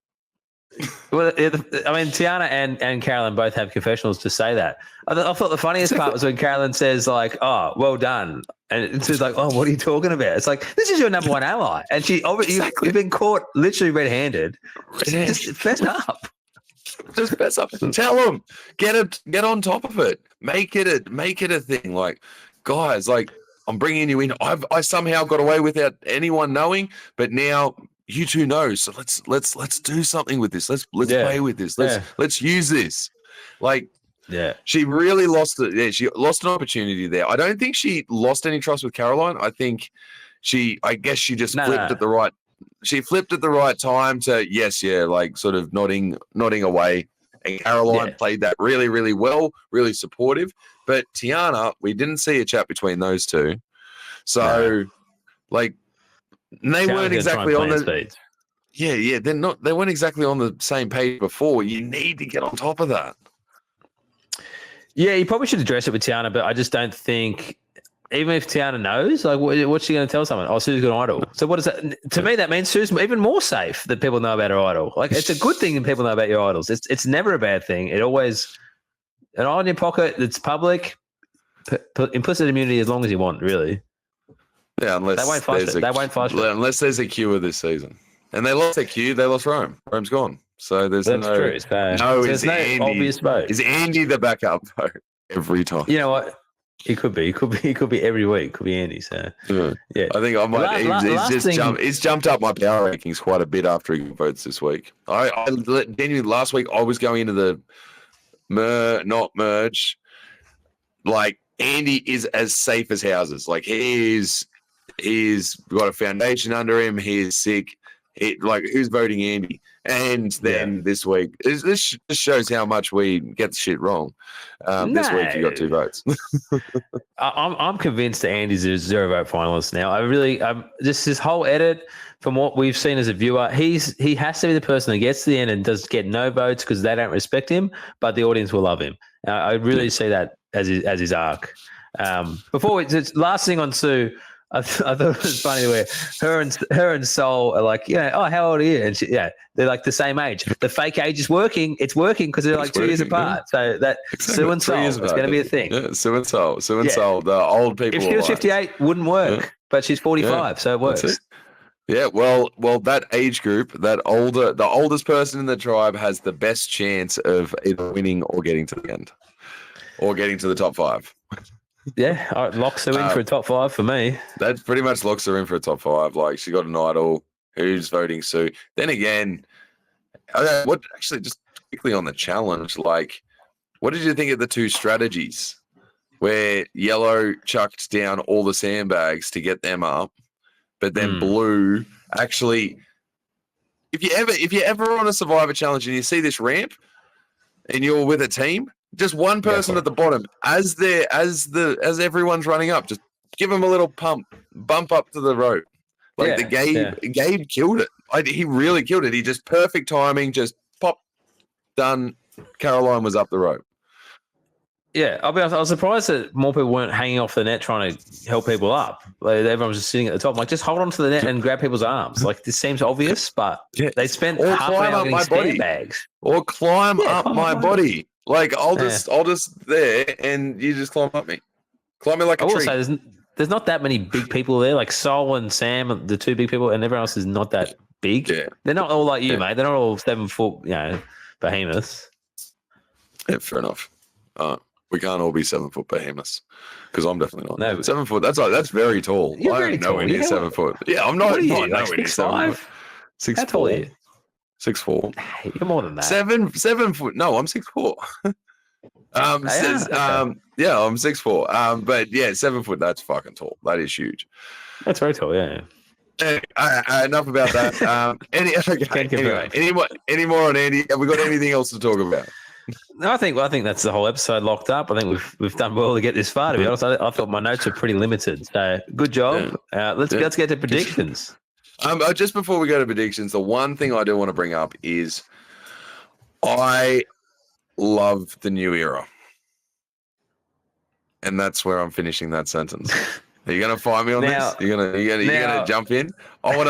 Well, I mean, Tiana and Carolyn both have confessionals to say that. I thought the funniest part was when Carolyn says, like, "Oh, well done," and she's like, "Oh, what are you talking about?" It's like, this is your number one ally, and you've been caught literally red-handed. Just fess up. Just fess up. Tell them. Get on top of it. Make it a thing. Like, guys, like, I'm bringing you in. I somehow got away without anyone knowing, but now you two know. So let's do something with this. Let's play with this. Let's use this. Like, she really lost it. Yeah, she lost an opportunity there. I don't think she lost any trust with Caroline. I think I guess she just flipped at the right. She flipped at the right time to like sort of nodding away. And Caroline played that really, really well, really supportive. But Tiana, we didn't see a chat between those two. So, like, they weren't exactly on the. Yeah, they're not. They weren't exactly on the same page before. You need to get on top of that. Yeah, you probably should address it with Tiana, but I just don't think. Even if Tiana knows, like, what's she going to tell someone? Oh, Sue's got an idol. So what does that? To me, that means Sue's even more safe that people know about her idol. Like, it's a good thing that people know about your idols. It's never a bad thing. It always an eye in your pocket. It's public, implicit immunity as long as you want, really. Yeah, unless they won't flush it. Unless there's a queue this season, and they lost their queue. They lost Rome. Rome's gone. So there's no obvious vote. Is Andy the backup vote every time? You know what? He could be every week. Could be Andy. So yeah. I think I might. He's jumped up my power rankings quite a bit after he votes this week. Genuinely last week I was going into the not merge. Like, Andy is as safe as houses. Like, he's got a foundation under him. He is sick. Who's voting Andy? And then this week, this just shows how much we get the shit wrong. This week you got 2 votes. I'm convinced that Andy's a 0 vote finalist now. I really, just his whole edit, from what we've seen as a viewer, he has to be the person that gets to the end and does get no votes because they don't respect him, but the audience will love him. I really see that as his arc. Last thing on Sue. I thought it was funny where her and Sol are like, how old are you? And they're like the same age. The fake age is working. It's working because they're like 2 years apart. So that Sue and Sol is going to be a thing. Yeah, Sue and Sol, the old people. If she was 58, wouldn't work, but she's 45, so it works. Yeah, well, that age group, the oldest person in the tribe has the best chance of either winning or getting to the end, or getting to the top 5. Yeah, locks her in for a top 5 for me. That pretty much locks her in for a top 5. Like, she got an idol. Who's voting Sue? Then again, what actually, just quickly on the challenge, like, what did you think of the 2 strategies where yellow chucked down all the sandbags to get them up, but then blue actually, if you're ever on a Survivor challenge and you see this ramp and you're with a team, just one person at the bottom as everyone's running up, just give them a little bump up to the rope. Like Gabe killed it. He really killed it. He just perfect timing, just pop, done. Caroline was up the rope. Yeah, I was surprised that more people weren't hanging off the net trying to help people up. Like, everyone was just sitting at the top. I'm like, just hold on to the net and grab people's arms. Like, this seems obvious, but they spent half an hour getting sandbags. Or climb up my body. Like, I'll just there, and you just climb up me. Climb me like a tree. I will say, there's not that many big people there. Like, Sol and Sam, the 2 big people, and everyone else is not that big. Yeah. They're not all like you, mate. They're not all 7 foot, behemoths. Yeah, fair enough. We can't all be 7 foot behemoths, because I'm definitely not. No, 7 foot. That's very tall. You're very tall. Nowhere near 7 foot. Yeah, I'm not. Nowhere near 7 foot. 6'4". How tall are you? 6'4". You're more than that. 7 foot. No, I'm 6'4". I'm 6'4". But yeah, 7 foot. That's fucking tall. That is huge. That's very tall. Yeah. Enough about that. Any more on Andy? Have we got anything else to talk about? No, I think that's the whole episode locked up. I think we've done well to get this far. To be honest, I thought my notes were pretty limited. So good job. Let's get to predictions. Just before we go to predictions, the one thing I do want to bring up is I love the new era, and that's where I'm finishing that sentence. Are you gonna find me on this? You're gonna jump in? I want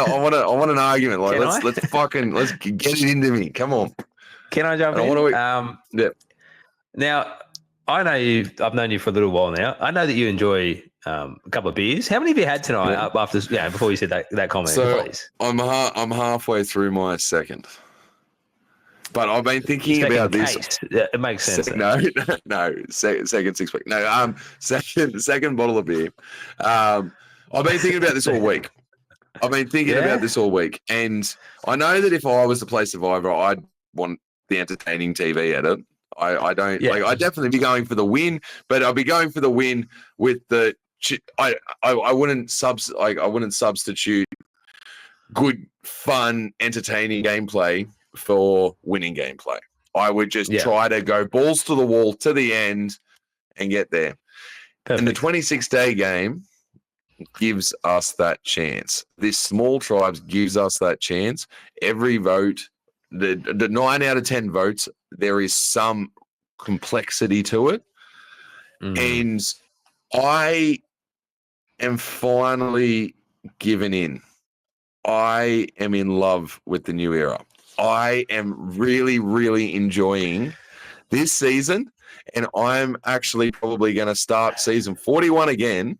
an argument. Like, let's get it into me. Come on. Can I jump in? Yeah. Now, I know you. I've known you for a little while now. I know that you enjoy a couple of beers. How many have you had tonight? After before you said that comment, so please. I'm halfway through my second, but I've been thinking about this. Yeah, it makes sense. No. Second 6 week. No, second bottle of beer. I've been thinking about this all week. And I know that if I was to play Survivor, I'd want the entertaining TV edit. I don't like. I'd definitely be going for the win, but I'd be going for the win with the. I wouldn't substitute good, fun, entertaining gameplay for winning gameplay. I would just try to go balls to the wall to the end and get there. Perfect. And the 26-day game gives us that chance. This small tribes gives us that chance. Every vote. The 9 out of 10 votes, there is some complexity to it. And I am finally giving in. I am in love with the new era. I am really, really enjoying this season, and I'm actually probably going to start season 41 again.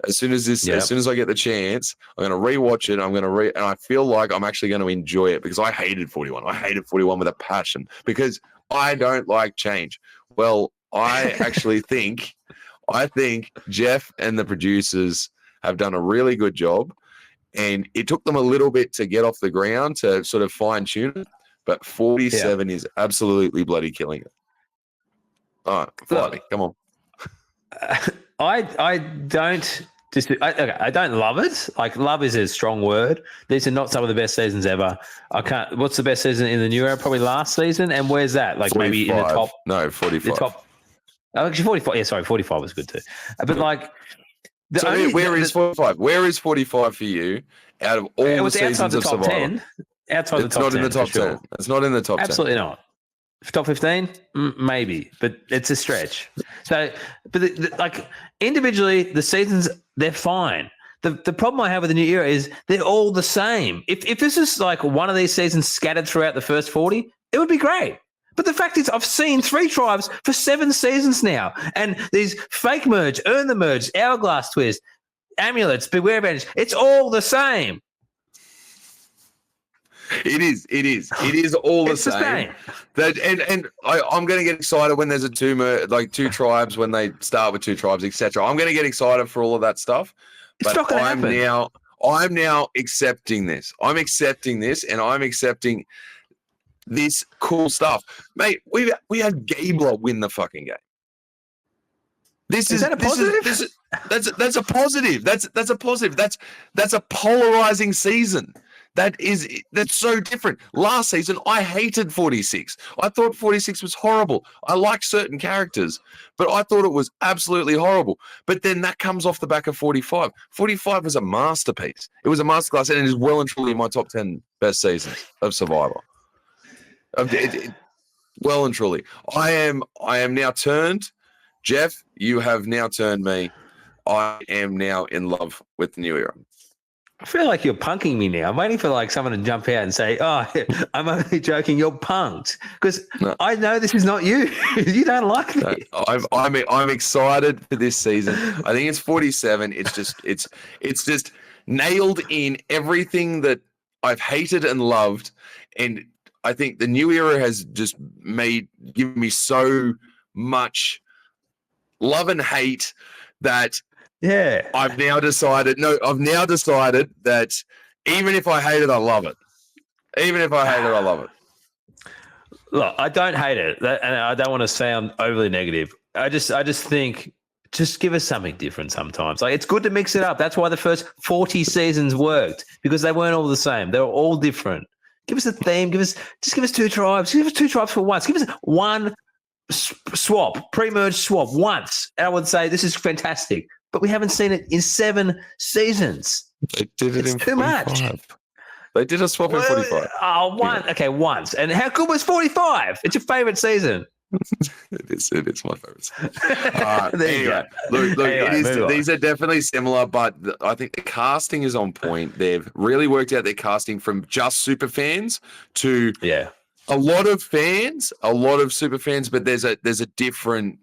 As soon as I get the chance, I'm going to rewatch it. And I feel like I'm actually going to enjoy it, because I hated 41. I hated 41 with a passion, because I don't like change. Well, I think Jeff and the producers have done a really good job, and it took them a little bit to get off the ground to sort of fine tune it, but 47 is absolutely bloody killing it. All right, fly me. Come on. I don't love it. Like, love is a strong word. These are not some of the best seasons ever. What's the best season in the new era? Probably last season. And where's that? Like 45. Maybe in the top. No, 45. The top. Actually, 45. Yeah, sorry, 45 was good too. But like, where is 45? Where is 45 for you out of all the seasons of Survivor? 10. Outside the top 10. It's not in the top 10. It's not in the top 10. Absolutely not. Top 15, maybe, but it's a stretch. So, but like individually, the seasons, they're fine. The problem I have with the new era is they're all the same. If this is like one of these seasons scattered throughout the first 40, it would be great. But the fact is, I've seen 3 tribes for 7 seasons now, and these fake merge, earn the merge, hourglass twist, amulets, beware advantage. It's all the same. It is. It is all the It's the same. same. That and I'm going to get excited when there's two tribes, when they start with two tribes, etc. I'm going to get excited for all of that stuff. It's not going to happen. I'm now accepting this. I'm accepting this, and I'm accepting this cool stuff, mate. We had Gabler win the fucking game. Is that a positive? That's a positive. That's a positive. That's a polarizing season. That's so different. Last season, I hated 46. I thought 46 was horrible. I like certain characters, but I thought it was absolutely horrible. But then that comes off the back of 45. 45 was a masterpiece. It was a masterclass, and it is well and truly in my top 10 best seasons of Survivor. Well and truly. I am now turned. Jeff, you have now turned me. I am now in love with the new era. I feel like you're punking me now. I'm waiting for like someone to jump out and say, "Oh, I'm only joking. You're punked," because I know this is not you. You don't like me. I'm excited for this season. I think it's 47. It's just nailed in everything that I've hated and loved, and I think the new era has just given me so much love and hate that. Yeah. I've now decided that even if I hate it, I love it. Even if I hate it, I love it. Look, I don't hate it, and I don't want to sound overly negative. I just think just give us something different sometimes. Like, it's good to mix it up. That's why the first 40 seasons worked, because they weren't all the same. They were all different. Give us a theme. Give us two tribes. Give us two tribes for once. Give us one swap, pre-merge swap once. And I would say this is fantastic. But we haven't seen it in 7 seasons. They did it in too 45. Much. They did a swap in 45. Oh, once. And how good was 45? It's your favorite season. It is my favorite season. Anyway, look, these are definitely similar, but I think the casting is on point. They've really worked out their casting from just super fans to a lot of fans, a lot of super fans, but there's a different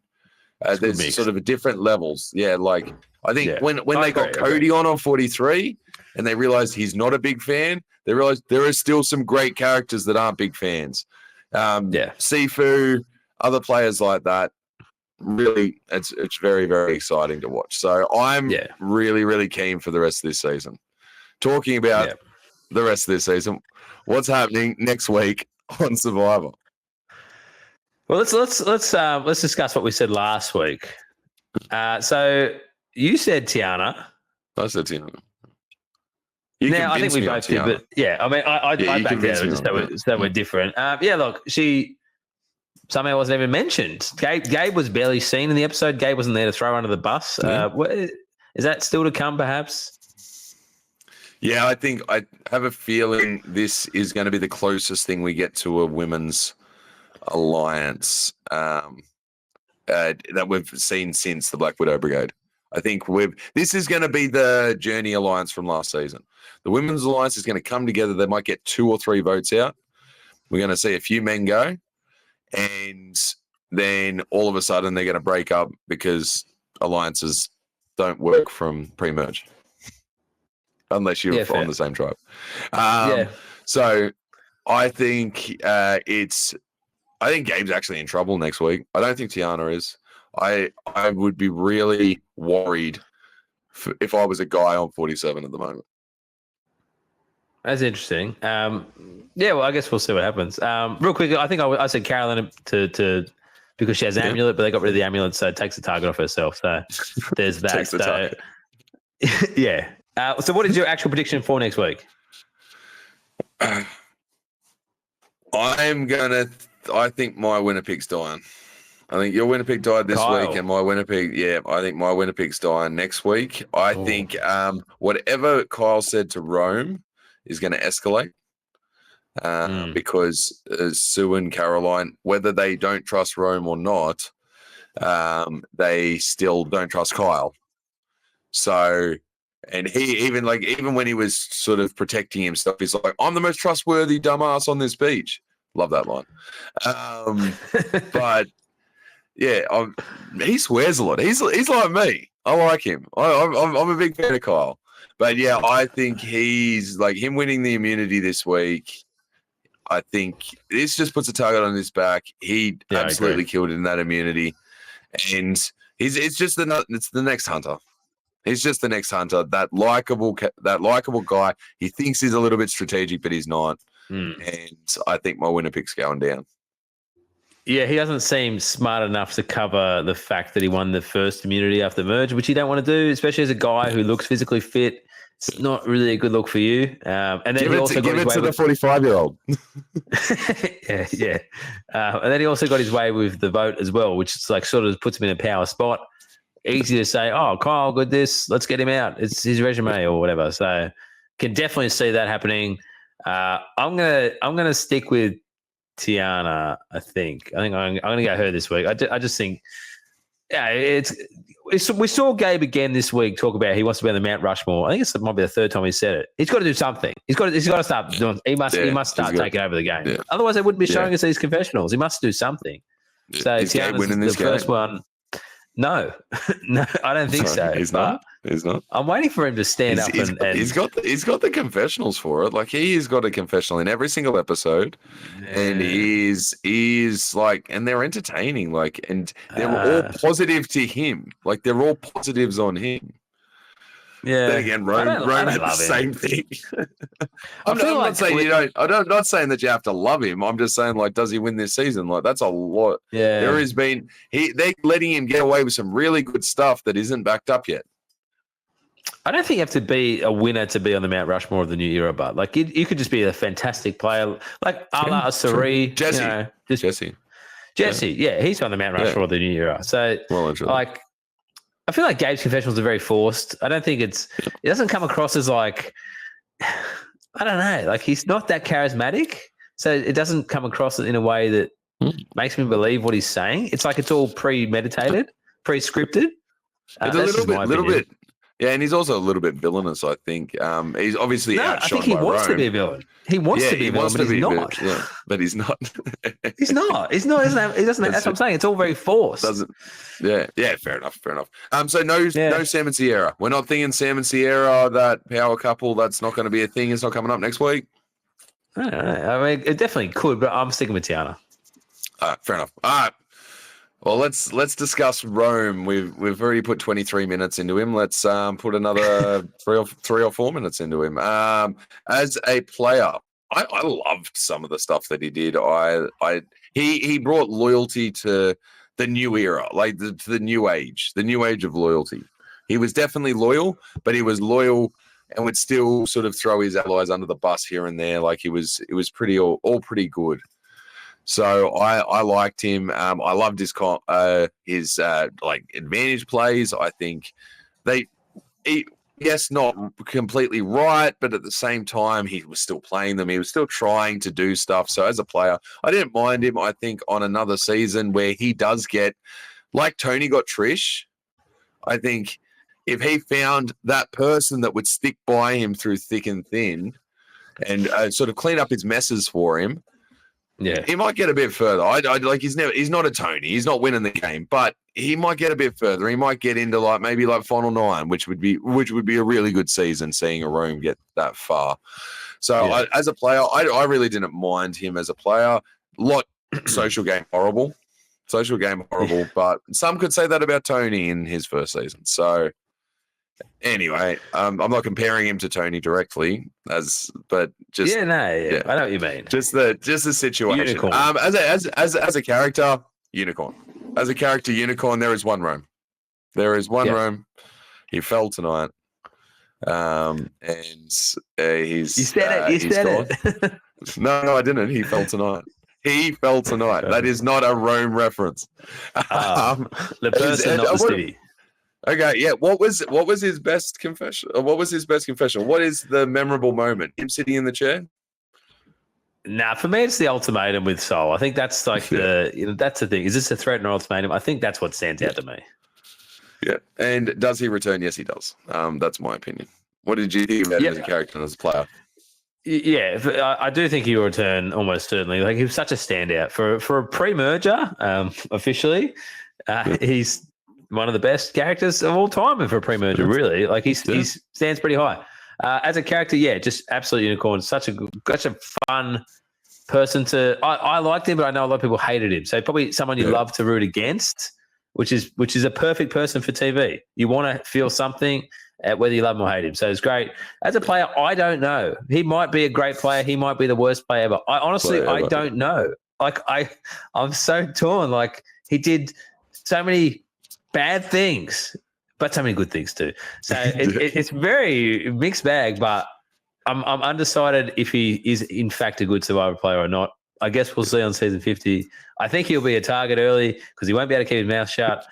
there's sort of a different levels. Yeah, like I think when they got Cody on 43 and they realized he's not a big fan, they realized there are still some great characters that aren't big fans. Sifu, other players like that. Really, it's very, very exciting to watch. So I'm really, really keen for the rest of this season. Talking about the rest of this season, what's happening next week on Survivor? Well, let's discuss what we said last week. So you said Tiana. I said Tiana. I think we both did, but I mean, I backed out so we're different. Look, she somehow wasn't even mentioned. Gabe was barely seen in the episode. Gabe wasn't there to throw under the bus. Is that still to come, perhaps? Yeah, I think I have a feeling this is going to be the closest thing we get to a women's alliance that we've seen since the Black Widow Brigade. I think this is going to be the Journey alliance from last season. The women's alliance is going to come together. They might get 2 or 3 votes out. We're going to see a few men go, and then all of a sudden they're going to break up because alliances don't work from pre-merge unless you're on the same tribe. So I think I think Gabe's actually in trouble next week. I don't think Tiana is. I would be really worried if I was a guy on 47 at the moment. That's interesting. Well, I guess we'll see what happens. Real quick, I think I said Carolyn to because she has an amulet, but they got rid of the amulet, so it takes the target off herself. So there's that. Takes the target. So what is your actual prediction for next week? I think my winner pick's dying. I think your winner pick died this week, and my winner pick, I think my winner pick's dying next week. I think whatever Kyle said to Rome is going to escalate because Sue and Caroline, whether they don't trust Rome or not, they still don't trust Kyle. So, and he even when he was sort of protecting himself, he's like, "I'm the most trustworthy dumbass on this beach." Love that line. But yeah, he swears a lot. He's like me. I like him. I'm a big fan of Kyle. But yeah, I think he's like him winning the immunity this week. I think this just puts a target on his back. He absolutely killed in that immunity, and it's the next Hunter. He's just the next Hunter. That likable guy. He thinks he's a little bit strategic, but he's not. And I think my winner pick's going down. Yeah, he doesn't seem smart enough to cover the fact that he won the first immunity after the merge, which you don't want to do, especially as a guy who looks physically fit. It's not really a good look for you. And then give he also got his way to the 45-year-old. yeah. And then he also got his way with the vote as well, which is like sort of puts him in a power spot. Easy to say, oh, Kyle, good this, let's get him out. It's his resume or whatever. So can definitely see that happening. I'm gonna stick with Tiana. I think I'm gonna go her this week. I just think, yeah, we saw Gabe again this week talk about he wants to be on the Mount Rushmore. I think it might be the third time he said it. He's got to do something. He's got to start doing. He must start taking over the game. Yeah. Otherwise, they wouldn't be showing us these confessionals. He must do something. Yeah. So Tiana's the first one. No, I don't think so. He's not. I'm waiting for him to stand up and he's got the confessionals for it. Like he's got a confessional in every single episode, and he's like, and they're entertaining. Like, and they're all positive to him. Like they're all positives on him. Yeah. Then again, Rome did the same thing. I'm not saying that you have to love him. I'm just saying, like, does he win this season? Like, that's a lot. Yeah. There has been they're letting him get away with some really good stuff that isn't backed up yet. I don't think you have to be a winner to be on the Mount Rushmore of the new era, but like you could just be a fantastic player, like a la Asari, Jesse. Yeah, he's on the Mount Rushmore of the new era. So, like. I feel like Gabe's confessionals are very forced. I don't think it doesn't come across as like, I don't know, like he's not that charismatic. So it doesn't come across in a way that makes me believe what he's saying. It's like it's all premeditated, pre-scripted. It's a little bit. Yeah, and he's also a little bit villainous, I think. He's obviously outshone I think he wants to be a villain. He wants to be a villain, but he's not. Yeah, but he's not. He's not. He doesn't. That's what I'm saying. It's all very forced. Yeah. Fair enough. So no Sam and Sierra. We're not thinking Sam and Sierra, that power couple. That's not going to be a thing. It's not coming up next week. I don't know. I mean, it definitely could, but I'm sticking with Tiana. Fair enough. All right. Well, let's discuss Rome. We've already put 23 minutes into him. Let's put another three or 4 minutes into him. As a player, I loved some of the stuff that he did. He brought loyalty to the new era, like to the new age of loyalty. He was definitely loyal, but he was loyal and would still sort of throw his allies under the bus here and there. Like it was pretty all pretty good. So I liked him. I loved his like advantage plays. I think not completely right, but at the same time he was still playing them. He was still trying to do stuff. So as a player, I didn't mind him. I think on another season where he does get, like Tony got Trish, I think if he found that person that would stick by him through thick and thin and sort of clean up his messes for him. Yeah, he might get a bit further. He's not a Tony. He's not winning the game, but he might get a bit further. He might get into maybe Final 9, which would be a really good season, seeing a Rome get that far. So as a player, I really didn't mind him as a player. Social game horrible, but some could say that about Tony in his first season. So anyway, I'm not comparing him to Tony directly, but just I know what you mean. Just the situation. Unicorn. As a character, unicorn. As a character, unicorn. There is one Rome. Rome. He fell tonight. And he's. You said it. No, I didn't. He fell tonight. That is not a Rome reference. The person, not the city. Okay, yeah. What was his best confession? What was the memorable moment? Him sitting in the chair? Nah, for me, it's the ultimatum with Sol. I think that's like that's the thing. Is this a threat or ultimatum? I think that's what stands out to me. Yeah. And does he return? Yes, he does. That's my opinion. What did you think about him as a character and as a player? Yeah, I do think he will return almost certainly. Like he was such a standout for a pre-merger. Officially, he's one of the best characters of all time for a pre-merger, really. Like he stands pretty high. As a character, just absolute unicorn. Such a fun person to. I liked him, but I know a lot of people hated him. So probably someone you love to root against, which is a perfect person for TV. You want to feel something whether you love him or hate him. So it's great. As a player, I don't know. He might be a great player. He might be the worst player ever. I honestly don't know. Like I'm so torn. Like he did so many bad things, but so many good things too. So it's very mixed bag. But I'm undecided if he is in fact a good Survivor player or not. I guess we'll see on season 50. I think he'll be a target early because he won't be able to keep his mouth shut.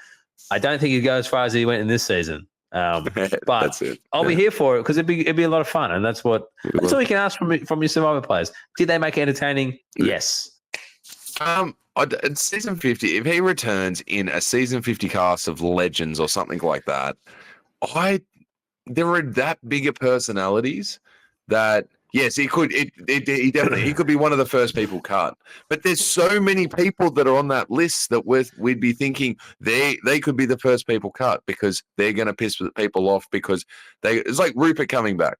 I don't think he'll go as far as he went in this season. But that's it. I'll be here for it because it'd be a lot of fun, and that's all you can ask from your Survivor players. Did they make it entertaining? Yes. In season 50, if he returns in a season 50 cast of legends or something like that, there are that bigger personalities that yes, he could. He definitely he could be one of the first people cut. But there's so many people that are on that list that we'd be thinking they could be the first people cut because they're going to piss people off because it's like Rupert coming back.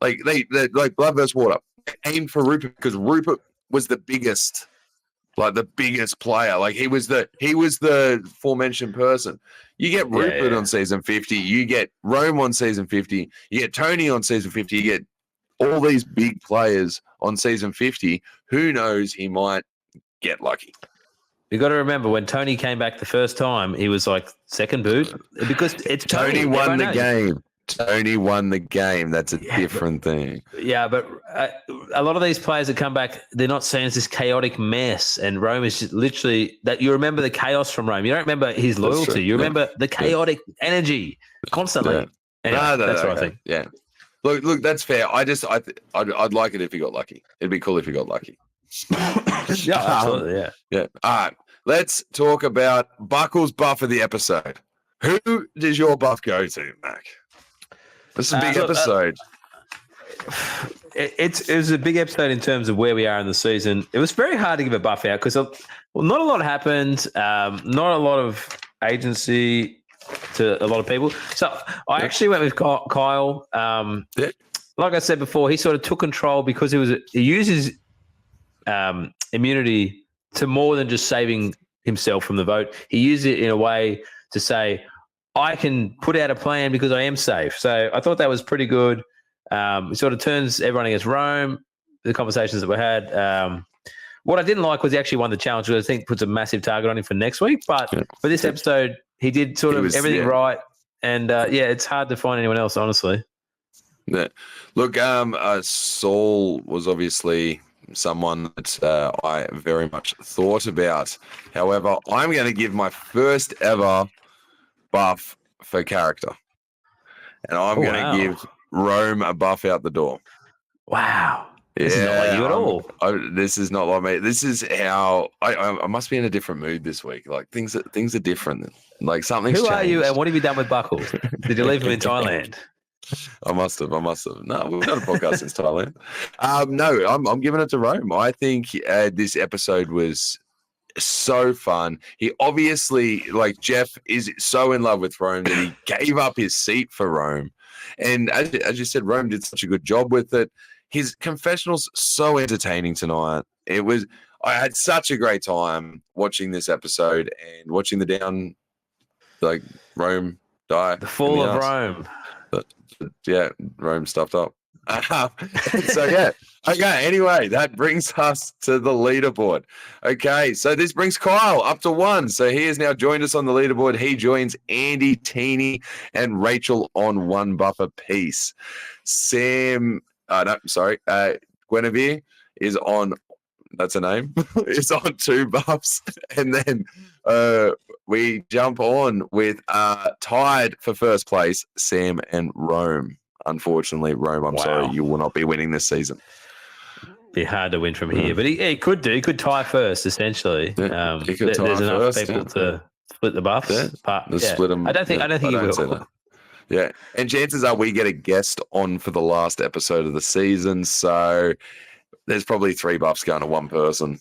Like they like blood versus water. Aimed for Rupert because Rupert was the biggest player. Like he was the aforementioned person. You get Rupert on season 50, you get Rome on season 50, you get Tony on season 50, you get all these big players on season 50. Who knows? He might get lucky. You got to remember when Tony came back the first time, he was like second boot because it's Tony won the game. Tony won the game. That's a different thing. Yeah, but a lot of these players that come back, they're not seen as this chaotic mess. And Rome is just literally that. You remember the chaos from Rome. You don't remember his loyalty. You remember the chaotic energy constantly. Yeah. Anyway, that's what I think. Yeah. Look, that's fair. I'd like it if he got lucky. It'd be cool if he got lucky. Yeah, absolutely. Yeah. Yeah. All right. Let's talk about Buckle's buff of the episode. Who does your buff go to, Mac? This is a big episode. It was a big episode in terms of where we are in the season. It was very hard to give a buff out because not a lot happened. Not a lot of agency to a lot of people. So I actually went with Kyle. Like I said before, he sort of took control because he uses immunity to more than just saving himself from the vote. He used it in a way to say, I can put out a plan because I am safe. So I thought that was pretty good. It sort of turns everyone against Rome, the conversations that we had. What I didn't like was he actually won the challenge, which I think puts a massive target on him for next week. But for this episode, he did sort of everything right. And, it's hard to find anyone else, honestly. Yeah. Look, Saul was obviously someone that I very much thought about. However, I'm going to give my first ever buff for character. And I'm going to give Rome a buff out the door. Wow. This is not like you at all. This is not like me. This is how I must be in a different mood this week. Like things are different. Like something's changed. Who are you and what have you done with Buckles? Did you leave him in Thailand? I must have. No, we've done a podcast since Thailand. No, I'm giving it to Rome. I think this episode was so fun. He obviously, like Jeff, is so in love with Rome that he gave up his seat for Rome. And as you said, Rome did such a good job with it. His confessional's so entertaining tonight. I had such a great time watching this episode and watching Rome die. The fall of Rome. Rome stuffed up. So yeah. Okay, anyway, that brings us to the leaderboard. Okay, so this brings Kyle up to 1. So he has now joined us on the leaderboard. He joins Andy, Teeny, and Rachel on 1 buff apiece. Guinevere is on, that's a name, is on 2 buffs. And then we jump on with tied for first place, Sam and Rome. Unfortunately, Rome, I'm sorry, you will not be winning this season. Be hard to win from here, but he could do. He could tie first, essentially. Yeah, he could tie there's enough first, people to split the buffs. But split them. I don't think he will. Yeah, and chances are we get a guest on for the last episode of the season, so there's probably 3 buffs going to 1 person.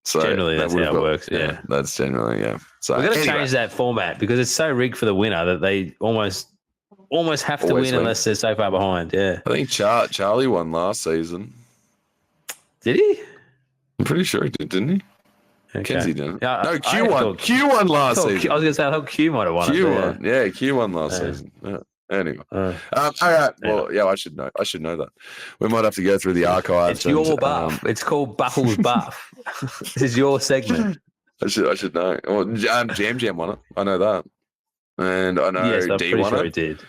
So generally, that's how it works. Yeah, that's generally So we're going to change that format because it's so rigged for the winner that they almost have to win unless they're so far behind. Yeah, I think Charlie won last season. Did he? I'm pretty sure he did, didn't he? Okay. Kenzie didn't. Yeah, No, Q won. Q won last season. I was going to say, I thought Q might have won. Q won. Yeah, Q won last season. Yeah. Anyway. All right. Well, yeah, I should know. I should know that. We might have to go through the archives. It's your buff. It's called Buckles Buff. This is your segment. I should know. Well, Jam won it. I know that. And I know yes, I'm D pretty won sure it. he did.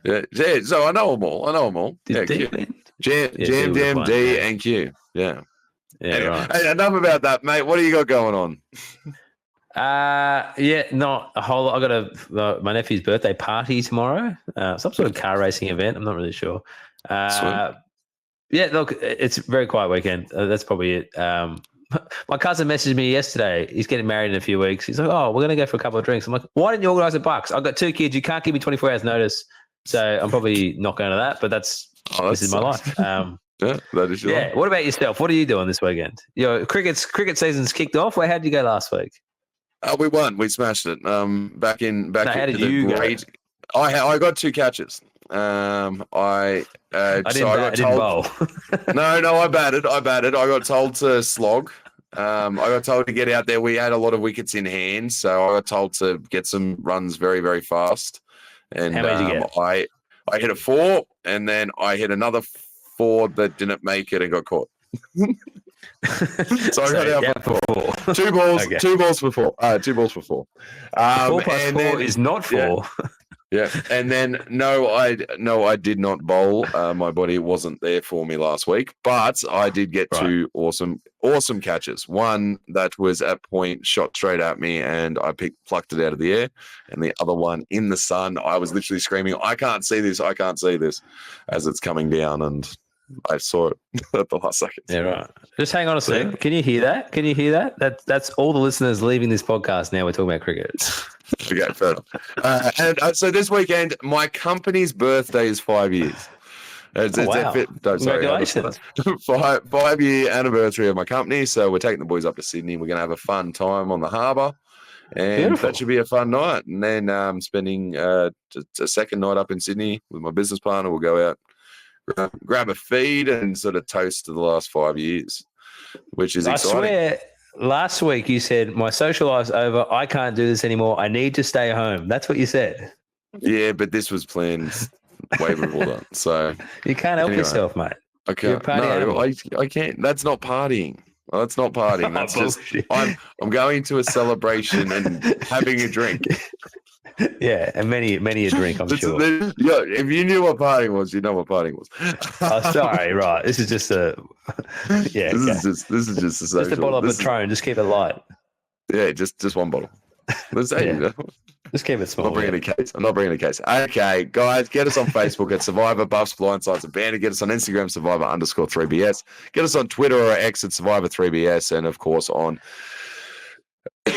Yeah, so I know them all. Did yeah, D Q. win? Jam, D, and Q. Yeah. Yeah, anyway, right. Hey, enough about that, mate. What do you got going on? Not a whole lot. I got my nephew's birthday party tomorrow. Some sort of car racing event. I'm not really sure. Yeah, look, it's a very quiet weekend. That's probably it. My cousin messaged me yesterday. He's getting married in a few weeks. He's like, "Oh, we're going to go for a couple of drinks." I'm like, "Why didn't you organise a Bucks? I've got 2 kids. You can't give me 24 hours notice." So I'm probably not going to that. But this is my life. Yeah, that is your life. What about yourself? What are you doing this weekend? Cricket season's kicked off. How did you go last week? We won. We smashed it. Back in. How did you go? I got 2 catches. I didn't bowl. No, I batted. I got told to slog. I got told to get out there. We had a lot of wickets in hand, so I got told to get some runs very, very fast. And how many did you get? I hit a 4, and then I hit another 4 that didn't make it and got caught. So I got out for 4. 2 balls. Okay. 2 balls for 4. 2 balls for 4. 4 plus 4 is not 4. Yeah, and then no, I did not bowl. My body wasn't there for me last week, but I did get 2 awesome catches. One that was at point, shot straight at me, and I plucked it out of the air. And the other one in the sun, I was literally screaming, "I can't see this! I can't see this!" as it's coming down, and I saw it at the last second. Yeah, right. Just hang on a sec. Yeah. Can you hear that? That's all the listeners leaving this podcast now. We're talking about cricket. Okay, fair enough. So this weekend, my company's birthday is 5 years. Wow. Congratulations. 5-year anniversary of my company. So we're taking the boys up to Sydney. We're going to have a fun time on the harbour. And Beautiful. That should be a fun night. And then spending a second night up in Sydney with my business partner. We'll go out, grab a feed and sort of toast to the last 5 years, which is exciting. I swear, last week you said, "My social life's over. I can't do this anymore. I need to stay home." That's what you said. Yeah, but this was planned way before that. So you can't help yourself, mate. I can't. No, I can't. That's not partying. Well, that's not partying. That's just I'm going to a celebration and having a drink. Yeah, and many a drink, I'm sure. Yeah, if you knew what partying was, you know what partying was. Oh, sorry, right. This is just a This is just a social. Just a bottle of Patron. Just keep it light. Yeah, just one bottle. Let's say just keep it small. I'm not bringing a case. Okay, guys, get us on Facebook at Survivor Buffs, Blindsides, and Banter. Get us on Instagram, Survivor_3BS. Get us on Twitter or X at Survivor3BS, and of course on I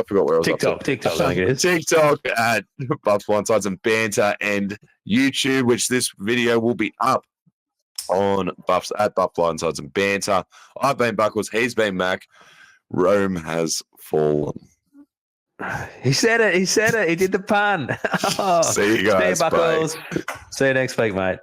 forgot where I was. TikTok, I think it is. TikTok at Buffs, Blindsides, and Banter, and YouTube, which this video will be up on Buffs at Buff, Blindsides, and Banter. I've been Buckles. He's been Mac. Rome has fallen. He said it. He did the pun. See you guys. See you, Buckles. See you next week, mate.